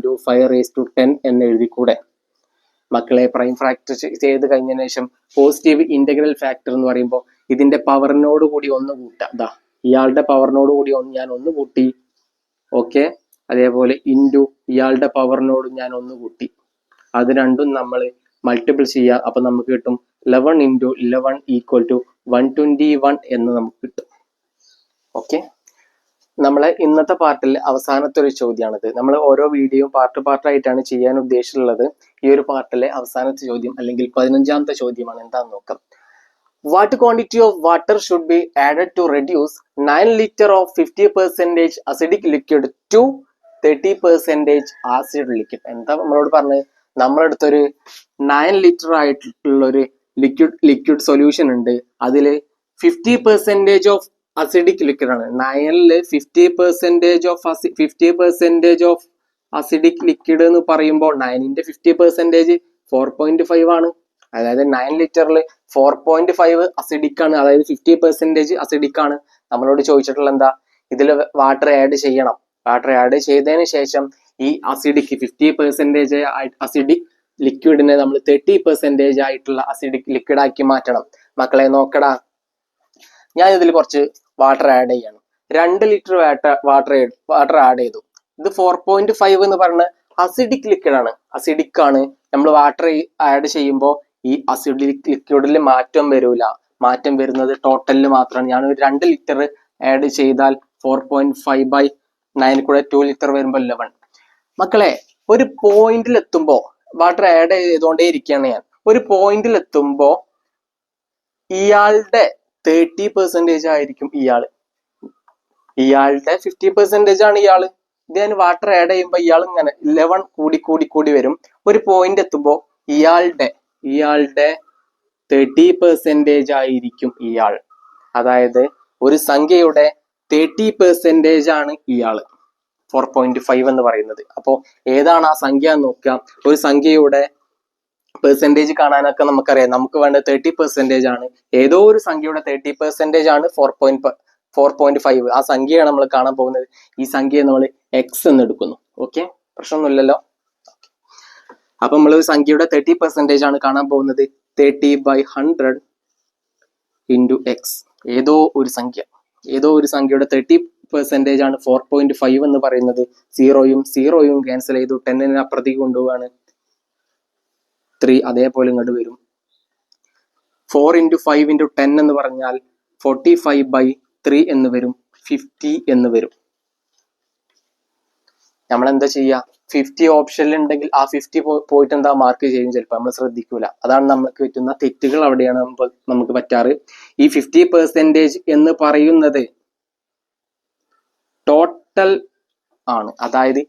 × 5⁻10 എന്ന് എഴുതിക്കൂടെ മക്കളെ? പ്രൈം ഫാക്ടർ ചെയ്ത് കഴിഞ്ഞതിന് ശേഷം പോസിറ്റീവ് ഇന്റഗ്രൽ ഫാക്ടർ എന്ന് പറയുമ്പോൾ ഇതിന്റെ പവറിനോട് കൂടി ഒന്ന് കൂട്ടാം. ദാ ഇയാളുടെ പവറിനോട് കൂടി ഞാൻ ഒന്ന് കൂട്ടി. ഓക്കെ, അതേപോലെ ഇൻറ്റു ഇയാളുടെ പവറിനോട് ഞാൻ ഒന്ന് കൂട്ടി. അത് രണ്ടും നമ്മൾ മൾട്ടിപ്പിൾ ചെയ്യുക. അപ്പൊ നമുക്ക് കിട്ടും 11 × 11 = 121 എന്ന് നമുക്ക് കിട്ടും. ഓക്കെ, നമ്മളെ ഇന്നത്തെ പാർട്ടിൽ അവസാനത്തെ ഒരു ചോദ്യമാണിത്. നമ്മൾ ഓരോ വീഡിയോയും പാർട്ടായിട്ടാണ് ചെയ്യാൻ ഉദ്ദേശിച്ചിട്ടുള്ളത്. ഈ ഒരു പാർട്ടിലെ അവസാനത്തെ ചോദ്യം അല്ലെങ്കിൽ 15ാമത്തെ ചോദ്യമാണ്. എന്താണെന്ന് നോക്കാം. What quantity of water should be added to reduce 9 litre of 50% acidic liquid to 30% acid liquid? എന്താ നമ്മളോട് പറഞ്ഞത്? നമ്മളെടുത്തൊരു 9 ലിറ്റർ ആയിട്ടുള്ള ഒരു ലിക്വിഡ് സൊല്യൂഷൻ ഉണ്ട്. അതില് 50% ഓഫ് അസിഡിക് ലിക്വിഡ് ആണ്. 9ല് 50% ഓഫ് അസിഡിക് ലിക്വിഡ് എന്ന് പറയുമ്പോൾ 9ന്റെ 50% 4.5 ആണ്. അതായത് 9 ലിറ്ററിൽ 4.5 അസിഡിക് ആണ്, അതായത് 50% അസിഡിക് ആണ്. നമ്മളോട് ചോദിച്ചിട്ടുള്ള എന്താ? ഇതിൽ വാട്ടർ ആഡ് ചെയ്യണം. വാട്ടർ ആഡ് ചെയ്തതിന് ശേഷം ഈ അസിഡിക് 50% അസിഡിക് ലിക്വിഡിനെ നമ്മൾ 30% ആയിട്ടുള്ള അസിഡിക് ലിക്വിഡ് ആക്കി മാറ്റണം. മക്കളെ നോക്കടാ, ഞാൻ ഇതിൽ കുറച്ച് വാട്ടർ ആഡ് ചെയ്യണം. 2 ലിറ്റർ വാട്ടർ ആഡ് ചെയ്തു. ഇത് 4.5 എന്ന് പറഞ്ഞ അസിഡിക് ലിക്വിഡ് ആണ്, അസിഡിക് ആണ്. നമ്മൾ വാട്ടർ ആഡ് ചെയ്യുമ്പോൾ ഈ അസിഡിക് ലിക്വിഡിൽ മാറ്റം വരൂല. മാറ്റം വരുന്നത് ടോട്ടലിൽ മാത്രമാണ്. ഞാൻ ഒരു 2 ലിറ്റർ ആഡ് ചെയ്താൽ 4.5/9 കൂടെ 2 ലിറ്റർ വരുമ്പോൾ 11. മക്കളെ, ഒരു പോയിന്റിൽ എത്തുമ്പോ വാട്ടർ ആഡ് ചെയ്തുകൊണ്ടേ ഇരിക്കുകയാണ് ഞാൻ. ഒരു പോയിന്റിൽ എത്തുമ്പോ ഇയാളുടെ 30% ആയിരിക്കും ഇയാളുടെ 50% ആണ് ഇയാള്. ഇത് ഞാൻ വാട്ടർ ആഡ് ചെയ്യുമ്പോൾ ഇയാൾ ഇങ്ങനെ 11 കൂടി വരും. ഒരു പോയിന്റ് എത്തുമ്പോ ഇയാളുടെ 30% ആയിരിക്കും ഇയാൾ. അതായത് ഒരു സംഖ്യയുടെ 30% ആണ് ഇയാള് 4.5 എന്ന് പറയുന്നത്. അപ്പോ ഏതാണ് ആ സംഖ്യ എന്ന് നോക്കുക. ഒരു സംഖ്യയുടെ പെർസെൻറ്റേജ് കാണാനൊക്കെ നമുക്കറിയാം. നമുക്ക് വേണ്ടത് 30% ആണ്. ഏതോ ഒരു സംഖ്യയുടെ 30% ആണ് 4.5. ആ സംഖ്യയാണ് നമ്മൾ കാണാൻ പോകുന്നത്. ഈ സംഖ്യയെ നമ്മൾ എക്സ് എന്ന് എടുക്കുന്നു. ഓക്കെ, പ്രശ്നമൊന്നുമില്ലല്ലോ. അപ്പൊ നമ്മൾ ഒരു സംഖ്യയുടെ 30% ആണ് കാണാൻ പോകുന്നത്. 30/100 × x. ഏതോ ഒരു സംഖ്യയുടെ 30% ആണ് 4.5 എന്ന് പറയുന്നത്. 0യും ക്യാൻസൽ ചെയ്തു. 10നെ അപ്പുറത്തേക്ക് കൊണ്ടുപോവാണ്. 3 അതേപോലെ ഇങ്ങോട്ട് വരും. 4 × 5 × 10 എന്ന് പറഞ്ഞാൽ 45/3 എന്ന് വരും. 50 എന്ന് വരും. നമ്മൾ എന്താ ചെയ്യുക? 50 ഓപ്ഷനിൽ ഉണ്ടെങ്കിൽ ആ 50 പോയിട്ട് എന്താ മാർക്ക് ചെയ്യും. ചിലപ്പോൾ നമ്മൾ ശ്രദ്ധിക്കൂല. അതാണ് നമുക്ക് പറ്റുന്ന തെറ്റുകൾ. അവിടെയാണ് നമുക്ക് പറ്റാറ്. ഈ 50% എന്ന് പറയുന്നത് ടോട്ടൽ ആണ്. അതായത്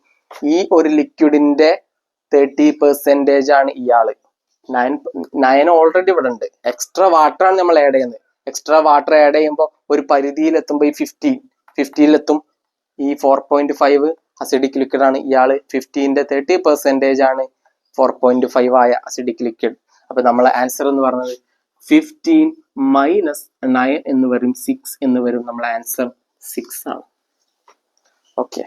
ഈ ഒരു ലിക്വിഡിന്റെ 30% ആണ് ഇയാള്. 9 ഓൾറെഡി ഇവിടെ ഉണ്ട്. എക്സ്ട്രാ വാട്ടർ ആണ് നമ്മൾ ആഡ് ചെയ്യുന്നത്. എക്സ്ട്രാ വാട്ടർ ആഡ് ചെയ്യുമ്പോൾ ഒരു പരിധിയിലെത്തുമ്പോൾ ഈ 50-ലെത്തും. ഈ 4.5 അസിഡിക് ലിക്വിഡ് ആണ് ഇയാള്. 50ന്റെ 30% ആണ് 4.5 ആയ അസിഡിക് ലിക്വിഡ്. അപ്പൊ നമ്മളെ ആൻസർ എന്ന് പറഞ്ഞത് 15 - 9 എന്ന് വരും. 6 എന്ന് വരും. നമ്മളെ ആൻസർ 6 ആണ്. ഓക്കെ.